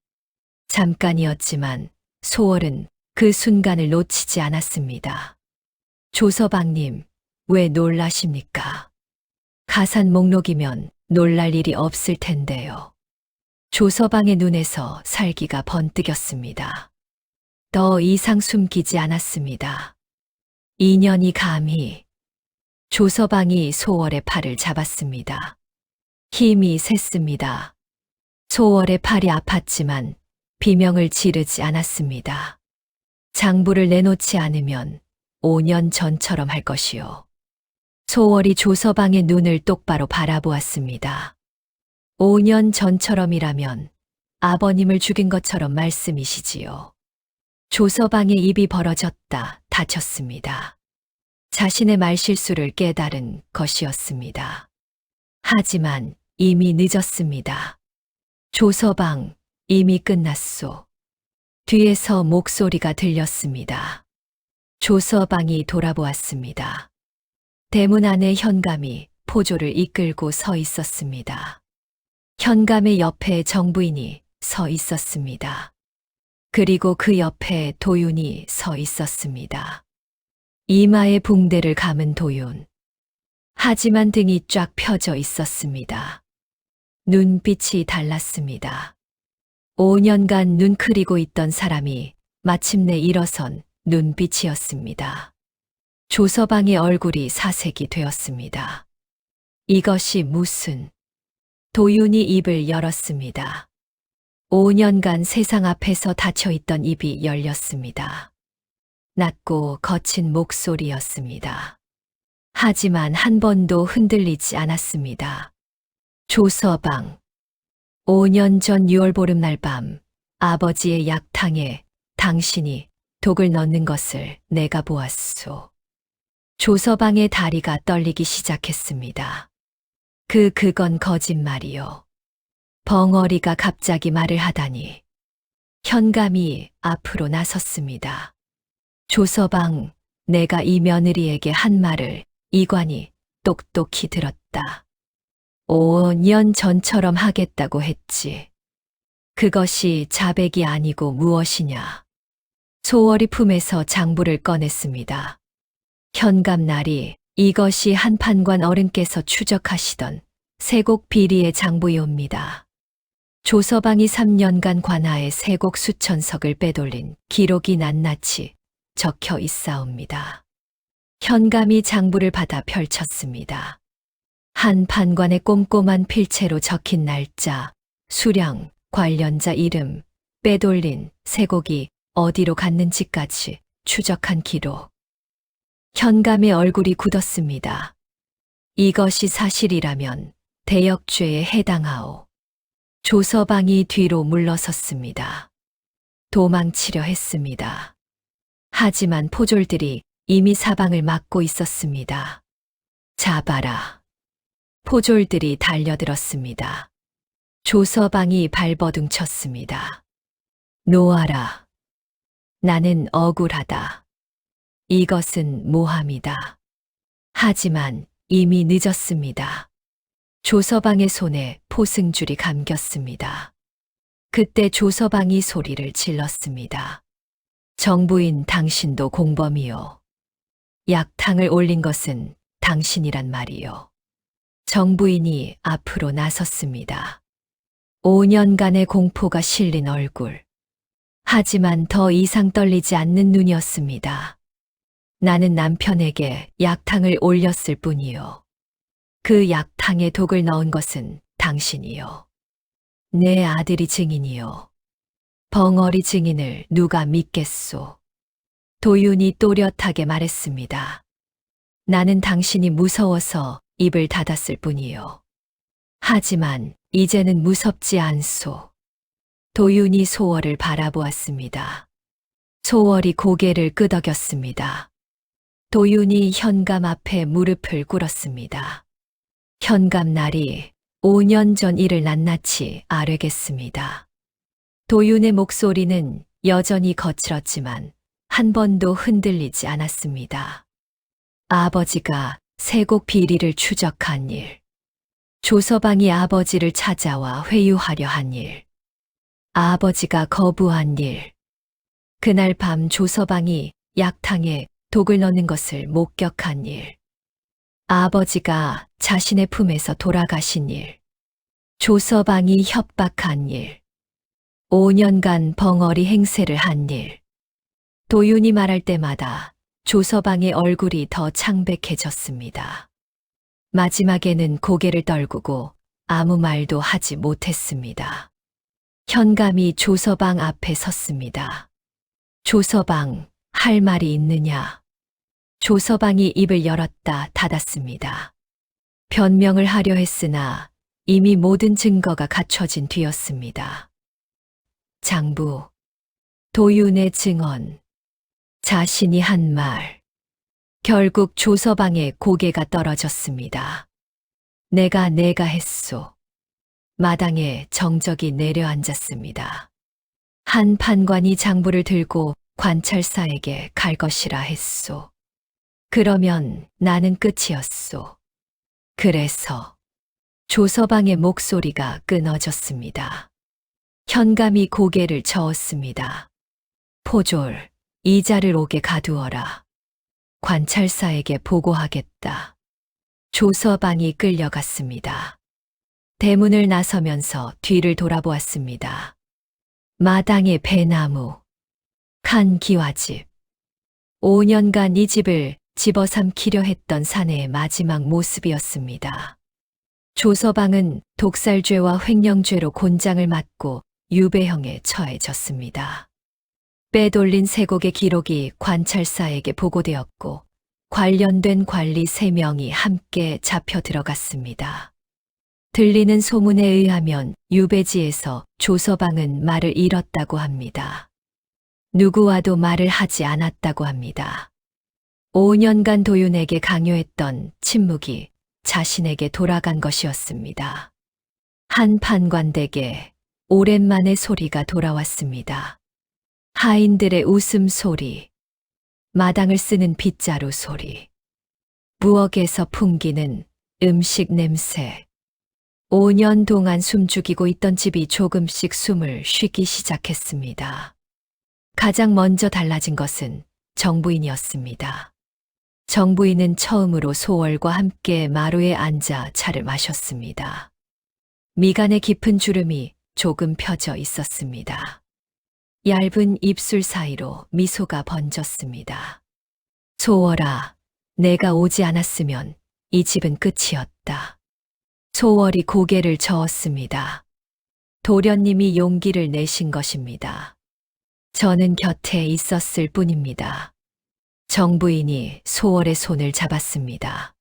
잠깐이었지만 소월은 그 순간을 놓치지 않았습니다. 조서방님, 왜 놀라십니까? 가산 목록이면 놀랄 일이 없을 텐데요. 조서방의 눈에서 살기가 번뜩였습니다. 더 이상 숨기지 않았습니다. 2년이 감히. 조서방이 소월의 팔을 잡았습니다. 힘이 셌습니다. 소월의 팔이 아팠지만 비명을 지르지 않았습니다. 장부를 내놓지 않으면 5년 전처럼 할 것이요. 소월이 조서방의 눈을 똑바로 바라보았습니다. 5년 전처럼이라면 아버님을 죽인 것처럼 말씀이시지요. 조서방의 입이 벌어졌다 닫혔습니다. 자신의 말실수를 깨달은 것이었습니다. 하지만 이미 늦었습니다. 조서방, 이미 끝났소. 뒤에서 목소리가 들렸습니다. 조서방이 돌아보았습니다. 대문 안에 현감이 포조를 이끌고 서 있었습니다. 현감의 옆에 정부인이 서 있었습니다. 그리고 그 옆에 도윤이 서 있었습니다. 이마에 붕대를 감은 도윤. 하지만 등이 쫙 펴져 있었습니다. 눈빛이 달랐습니다. 5년간 눈크리고 있던 사람이 마침내 일어선 눈빛이었습니다. 조서방의 얼굴이 사색이 되었습니다. 이것이 무슨... 도윤이 입을 열었습니다. 5년간 세상 앞에서 닫혀있던 입이 열렸습니다. 낮고 거친 목소리였습니다. 하지만 한 번도 흔들리지 않았습니다. 조서방. 5년 전 6월 보름날 밤 아버지의 약탕에 당신이 독을 넣는 것을 내가 보았소. 조서방의 다리가 떨리기 시작했습니다. 그건 거짓말이요. 벙어리가 갑자기 말을 하다니. 현감이 앞으로 나섰습니다. 조서방, 내가 이 며느리에게 한 말을 이관이 똑똑히 들었다. 5년 전처럼 하겠다고 했지. 그것이 자백이 아니고 무엇이냐. 소월이 품에서 장부를 꺼냈습니다. 현감날이 이것이 한판관 어른께서 추적하시던 세곡 비리의 장부이옵니다. 조서방이 3년간 관하에 세곡 수천석을 빼돌린 기록이 낱낱이 적혀 있사옵니다. 현감이 장부를 받아 펼쳤습니다. 한 판관의 꼼꼼한 필체로 적힌 날짜, 수량, 관련자 이름, 빼돌린 세곡이 어디로 갔는지까지 추적한 기록. 현감의 얼굴이 굳었습니다. 이것이 사실이라면 대역죄에 해당하오. 조서방이 뒤로 물러섰습니다. 도망치려 했습니다. 하지만 포졸들이 이미 사방을 막고 있었습니다. 잡아라. 포졸들이 달려들었습니다. 조서방이 발버둥 쳤습니다. 놓아라. 나는 억울하다. 이것은 모함이다. 하지만 이미 늦었습니다. 조서방의 손에 포승줄이 감겼습니다. 그때 조서방이 소리를 질렀습니다. 정부인 당신도 공범이요. 약탕을 올린 것은 당신이란 말이요. 정부인이 앞으로 나섰습니다. 5년간의 공포가 실린 얼굴. 하지만 더 이상 떨리지 않는 눈이었습니다. 나는 남편에게 약탕을 올렸을 뿐이요. 그 약탕에 독을 넣은 것은 당신이요. 내 아들이 증인이요. 벙어리 증인을 누가 믿겠소. 도윤이 또렷하게 말했습니다. 나는 당신이 무서워서 입을 닫았을 뿐이요. 하지만 이제는 무섭지 않소. 도윤이 소월을 바라보았습니다. 소월이 고개를 끄덕였습니다. 도윤이 현감 앞에 무릎을 꿇었습니다. 현감날이 5년 전 일을 낱낱이 아뢰겠습니다. 도윤의 목소리는 여전히 거칠었지만 한 번도 흔들리지 않았습니다. 아버지가 세곡 비리를 추적한 일, 조서방이 아버지를 찾아와 회유하려 한 일, 아버지가 거부한 일, 그날 밤 조서방이 약탕에 독을 넣는 것을 목격한 일, 아버지가 자신의 품에서 돌아가신 일, 조서방이 협박한 일, 5년간 벙어리 행세를 한 일. 도윤이 말할 때마다 조서방의 얼굴이 더 창백해졌습니다. 마지막에는 고개를 떨구고 아무 말도 하지 못했습니다. 현감이 조서방 앞에 섰습니다. 조서방, 할 말이 있느냐? 조서방이 입을 열었다 닫았습니다. 변명을 하려 했으나 이미 모든 증거가 갖춰진 뒤였습니다. 장부, 도윤의 증언, 자신이 한 말. 결국 조서방의 고개가 떨어졌습니다. 내가 했소. 마당에 정적이 내려앉았습니다. 한 판관이 장부를 들고 관찰사에게 갈 것이라 했소. 그러면 나는 끝이었소. 그래서 조서방의 목소리가 끊어졌습니다. 현감이 고개를 저었습니다. 포졸, 이자를 옥에 가두어라. 관찰사에게 보고하겠다. 조서방이 끌려갔습니다. 대문을 나서면서 뒤를 돌아보았습니다. 마당의 배나무, 칸 기와집. 5년간 이 집을 집어삼키려 했던 사내의 마지막 모습이었습니다. 조서방은 독살죄와 횡령죄로 곤장을 맞고 유배형에 처해졌습니다. 빼돌린 세곡의 기록이 관찰사에게 보고되었고 관련된 관리 3명이 함께 잡혀 들어갔습니다. 들리는 소문에 의하면 유배지에서 조서방은 말을 잃었다고 합니다. 누구와도 말을 하지 않았다고 합니다. 5년간 도윤에게 강요했던 침묵이 자신에게 돌아간 것이었습니다. 한 판관댁에 오랜만에 소리가 돌아왔습니다. 하인들의 웃음소리, 마당을 쓰는 빗자루 소리, 부엌에서 풍기는 음식 냄새. 5년 동안 숨죽이고 있던 집이 조금씩 숨을 쉬기 시작했습니다. 가장 먼저 달라진 것은 정부인이었습니다. 정부인은 처음으로 소월과 함께 마루에 앉아 차를 마셨습니다. 미간에 깊은 주름이 조금 펴져 있었습니다. 얇은 입술 사이로 미소가 번졌습니다. 소월아, 내가 오지 않았으면 이 집은 끝이었다. 소월이 고개를 저었습니다. 도련님이 용기를 내신 것입니다. 저는 곁에 있었을 뿐입니다. 정부인이 소월의 손을 잡았습니다.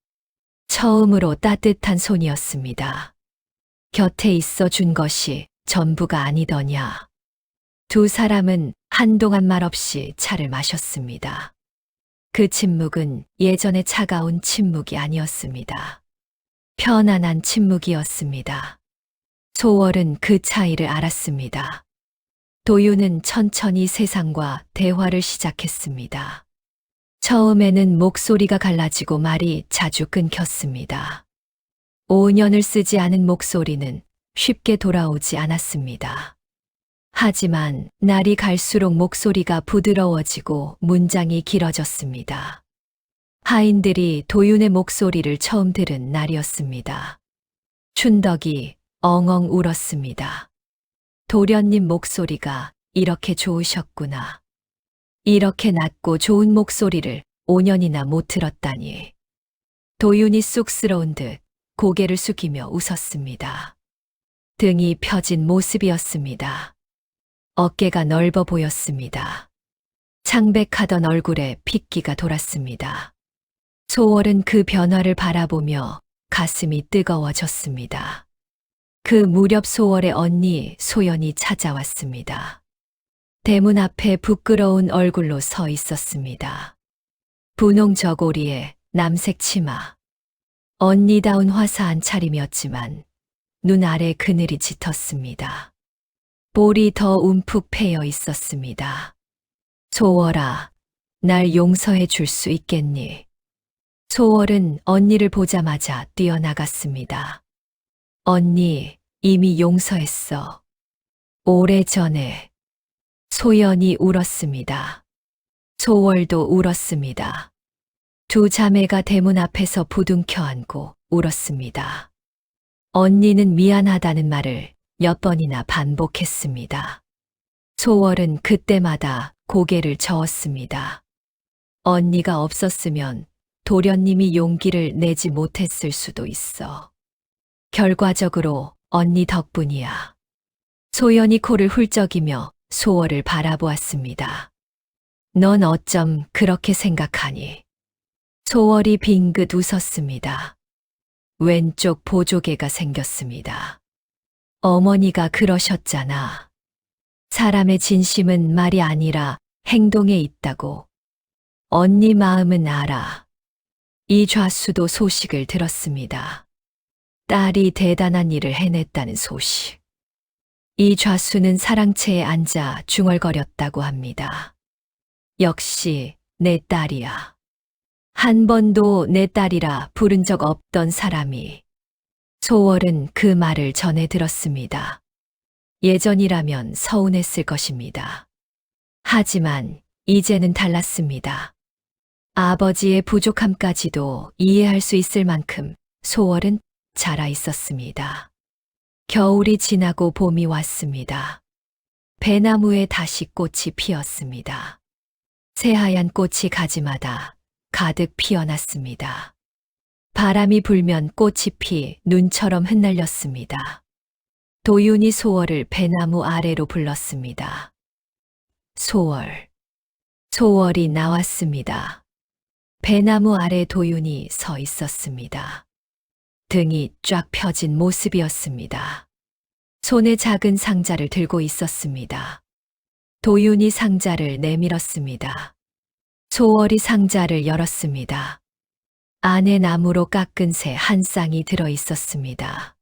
처음으로 따뜻한 손이었습니다. 곁에 있어 준 것이 전부가 아니더냐. 두 사람은 한동안 말없이 차를 마셨습니다. 그 침묵은 예전의 차가운 침묵이 아니었습니다. 편안한 침묵이었습니다. 소월은 그 차이를 알았습니다. 도윤은 천천히 세상과 대화를 시작했습니다. 처음에는 목소리가 갈라지고 말이 자주 끊겼습니다. 5년을 쓰지 않은 목소리는 쉽게 돌아오지 않았습니다. 하지만 날이 갈수록 목소리가 부드러워지고 문장이 길어졌습니다. 하인들이 도윤의 목소리를 처음 들은 날이었습니다. 춘덕이 엉엉 울었습니다. 도련님 목소리가 이렇게 좋으셨구나. 이렇게 낮고 좋은 목소리를 5년이나 못 들었다니. 도윤이 쑥스러운 듯 고개를 숙이며 웃었습니다. 등이 펴진 모습이었습니다. 어깨가 넓어 보였습니다. 창백하던 얼굴에 핏기가 돌았습니다. 소월은 그 변화를 바라보며 가슴이 뜨거워졌습니다. 그 무렵 소월의 언니 소연이 찾아왔습니다. 대문 앞에 부끄러운 얼굴로 서 있었습니다. 분홍 저고리에 남색 치마. 언니다운 화사한 차림이었지만 눈 아래 그늘이 짙었습니다. 볼이 더 움푹 패여 있었습니다. 소월아, 날 용서해 줄 수 있겠니? 소월은 언니를 보자마자 뛰어나갔습니다. 언니, 이미 용서했어. 오래전에. 소연이 울었습니다. 소월도 울었습니다. 두 자매가 대문 앞에서 부둥켜 안고 울었습니다. 언니는 미안하다는 말을 몇 번이나 반복했습니다. 소월은 그때마다 고개를 저었습니다. 언니가 없었으면 도련님이 용기를 내지 못했을 수도 있어. 결과적으로 언니 덕분이야. 소연이 코를 훌쩍이며 소월을 바라보았습니다. 넌 어쩜 그렇게 생각하니? 소월이 빙긋 웃었습니다. 왼쪽 보조개가 생겼습니다. 어머니가 그러셨잖아. 사람의 진심은 말이 아니라 행동에 있다고. 언니 마음은 알아. 이 좌수도 소식을 들었습니다. 딸이 대단한 일을 해냈다는 소식. 이 좌수는 사랑채에 앉아 중얼거렸다고 합니다. 역시 내 딸이야. 한 번도 내 딸이라 부른 적 없던 사람이. 소월은 그 말을 전해 들었습니다. 예전이라면 서운했을 것입니다. 하지만 이제는 달랐습니다. 아버지의 부족함까지도 이해할 수 있을 만큼 소월은 자라 있었습니다. 겨울이 지나고 봄이 왔습니다. 배나무에 다시 꽃이 피었습니다. 새하얀 꽃이 가지마다 가득 피어났습니다. 바람이 불면 꽃이 피 눈처럼 흩날렸습니다. 도윤이 소월을 배나무 아래로 불렀습니다. 소월. 소월이 나왔습니다. 배나무 아래 도윤이 서 있었습니다. 등이 쫙 펴진 모습이었습니다. 손에 작은 상자를 들고 있었습니다. 도윤이 상자를 내밀었습니다. 소월이 상자를 열었습니다. 안에 나무로 깎은 새 한 쌍이 들어 있었습니다.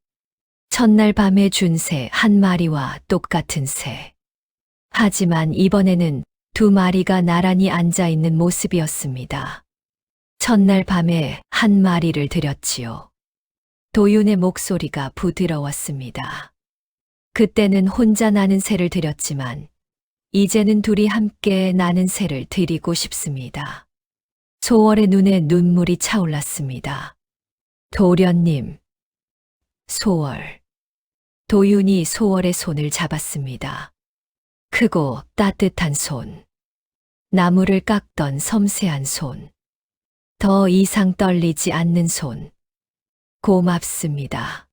첫날 밤에 준 새 한 마리와 똑같은 새. 하지만 이번에는 두 마리가 나란히 앉아 있는 모습이었습니다. 첫날 밤에 한 마리를 드렸지요. 도윤의 목소리가 부드러웠습니다. 그때는 혼자 나는 새를 드렸지만 이제는 둘이 함께 나는 새를 드리고 싶습니다. 소월의 눈에 눈물이 차올랐습니다. 도련님. 소월. 도윤이 소월의 손을 잡았습니다. 크고 따뜻한 손. 나무를 깎던 섬세한 손. 더 이상 떨리지 않는 손. 고맙습니다.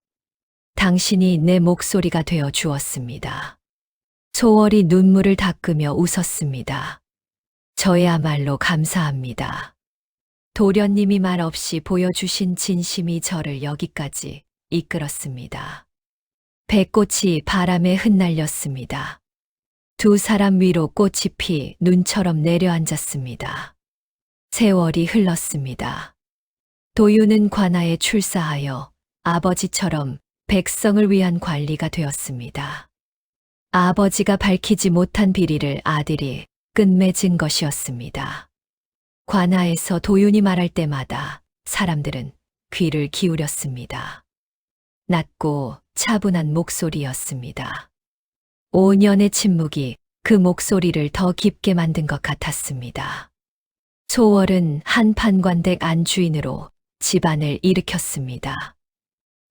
당신이 내 목소리가 되어 주었습니다. 소월이 눈물을 닦으며 웃었습니다. 저야말로 감사합니다. 도련님이 말없이 보여주신 진심이 저를 여기까지 이끌었습니다. 배꽃이 바람에 흩날렸습니다. 두 사람 위로 꽃이 피 눈처럼 내려앉았습니다. 세월이 흘렀습니다. 도윤은 관아에 출사하여 아버지처럼 백성을 위한 관리가 되었습니다. 아버지가 밝히지 못한 비리를 아들이 끝맺은 것이었습니다. 관아에서 도윤이 말할 때마다 사람들은 귀를 기울였습니다. 낮고 차분한 목소리였습니다. 5년의 침묵이 그 목소리를 더 깊게 만든 것 같았습니다. 소월은 한 판관댁 안주인으로 집안을 일으켰습니다.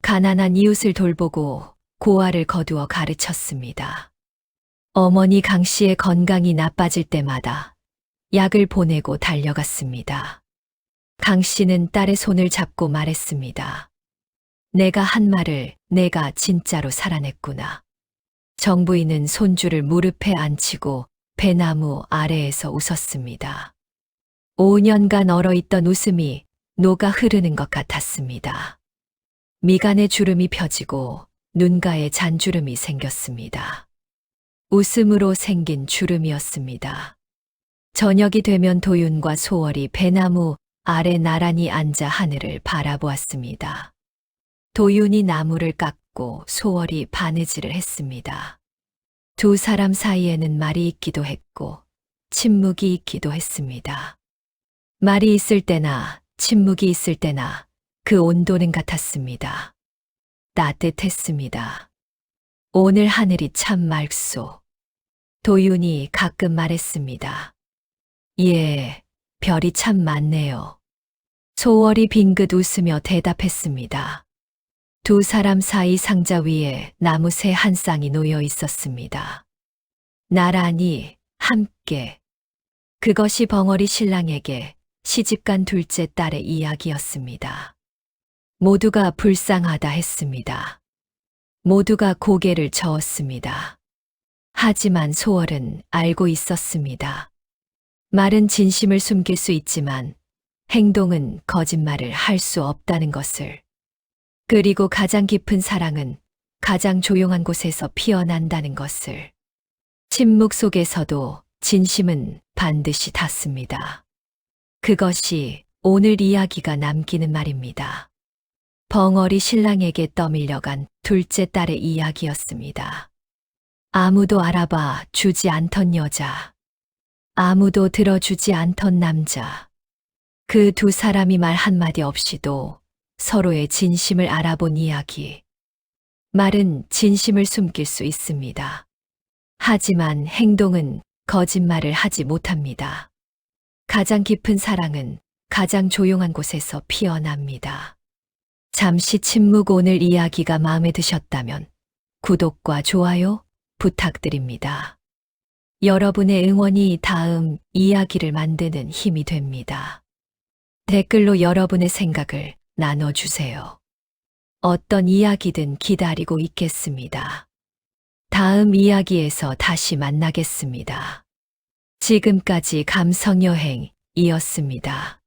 가난한 이웃을 돌보고 고아를 거두어 가르쳤습니다. 어머니 강 씨의 건강이 나빠질 때마다 약을 보내고 달려갔습니다. 강 씨는 딸의 손을 잡고 말했습니다. 내가 한 말을 내가 진짜로 살아냈구나. 정부인은 손주를 무릎에 앉히고 배나무 아래에서 웃었습니다. 5년간 얼어있던 웃음이 녹아 흐르는 것 같았습니다. 미간에 주름이 펴지고 눈가에 잔주름이 생겼습니다. 웃음으로 생긴 주름이었습니다. 저녁이 되면 도윤과 소월이 배나무 아래 나란히 앉아 하늘을 바라보았습니다. 도윤이 나무를 깎고 소월이 바느질을 했습니다. 두 사람 사이에는 말이 있기도 했고 침묵이 있기도 했습니다. 말이 있을 때나 침묵이 있을 때나 그 온도는 같았습니다. 따뜻했습니다. 오늘 하늘이 참 맑소. 도윤이 가끔 말했습니다. 예, 별이 참 많네요. 소월이 빙긋 웃으며 대답했습니다. 두 사람 사이 상자 위에 나무 새 한 쌍이 놓여 있었습니다. 나란히 함께. 그것이 벙어리 신랑에게 시집간 둘째 딸의 이야기였습니다. 모두가 불쌍하다 했습니다. 모두가 고개를 저었습니다. 하지만 소월은 알고 있었습니다. 말은 진심을 숨길 수 있지만 행동은 거짓말을 할 수 없다는 것을. 그리고 가장 깊은 사랑은 가장 조용한 곳에서 피어난다는 것을. 침묵 속에서도 진심은 반드시 닿습니다. 그것이 오늘 이야기가 남기는 말입니다. 벙어리 신랑에게 떠밀려간 둘째 딸의 이야기였습니다. 아무도 알아봐 주지 않던 여자. 아무도 들어주지 않던 남자. 그 두 사람이 말 한마디 없이도 서로의 진심을 알아본 이야기. 말은 진심을 숨길 수 있습니다. 하지만 행동은 거짓말을 하지 못합니다. 가장 깊은 사랑은 가장 조용한 곳에서 피어납니다. 잠시 침묵. 오늘 이야기가 마음에 드셨다면 구독과 좋아요 부탁드립니다. 여러분의 응원이 다음 이야기를 만드는 힘이 됩니다. 댓글로 여러분의 생각을 나눠주세요. 어떤 이야기든 기다리고 있겠습니다. 다음 이야기에서 다시 만나겠습니다. 지금까지 감성여행이었습니다.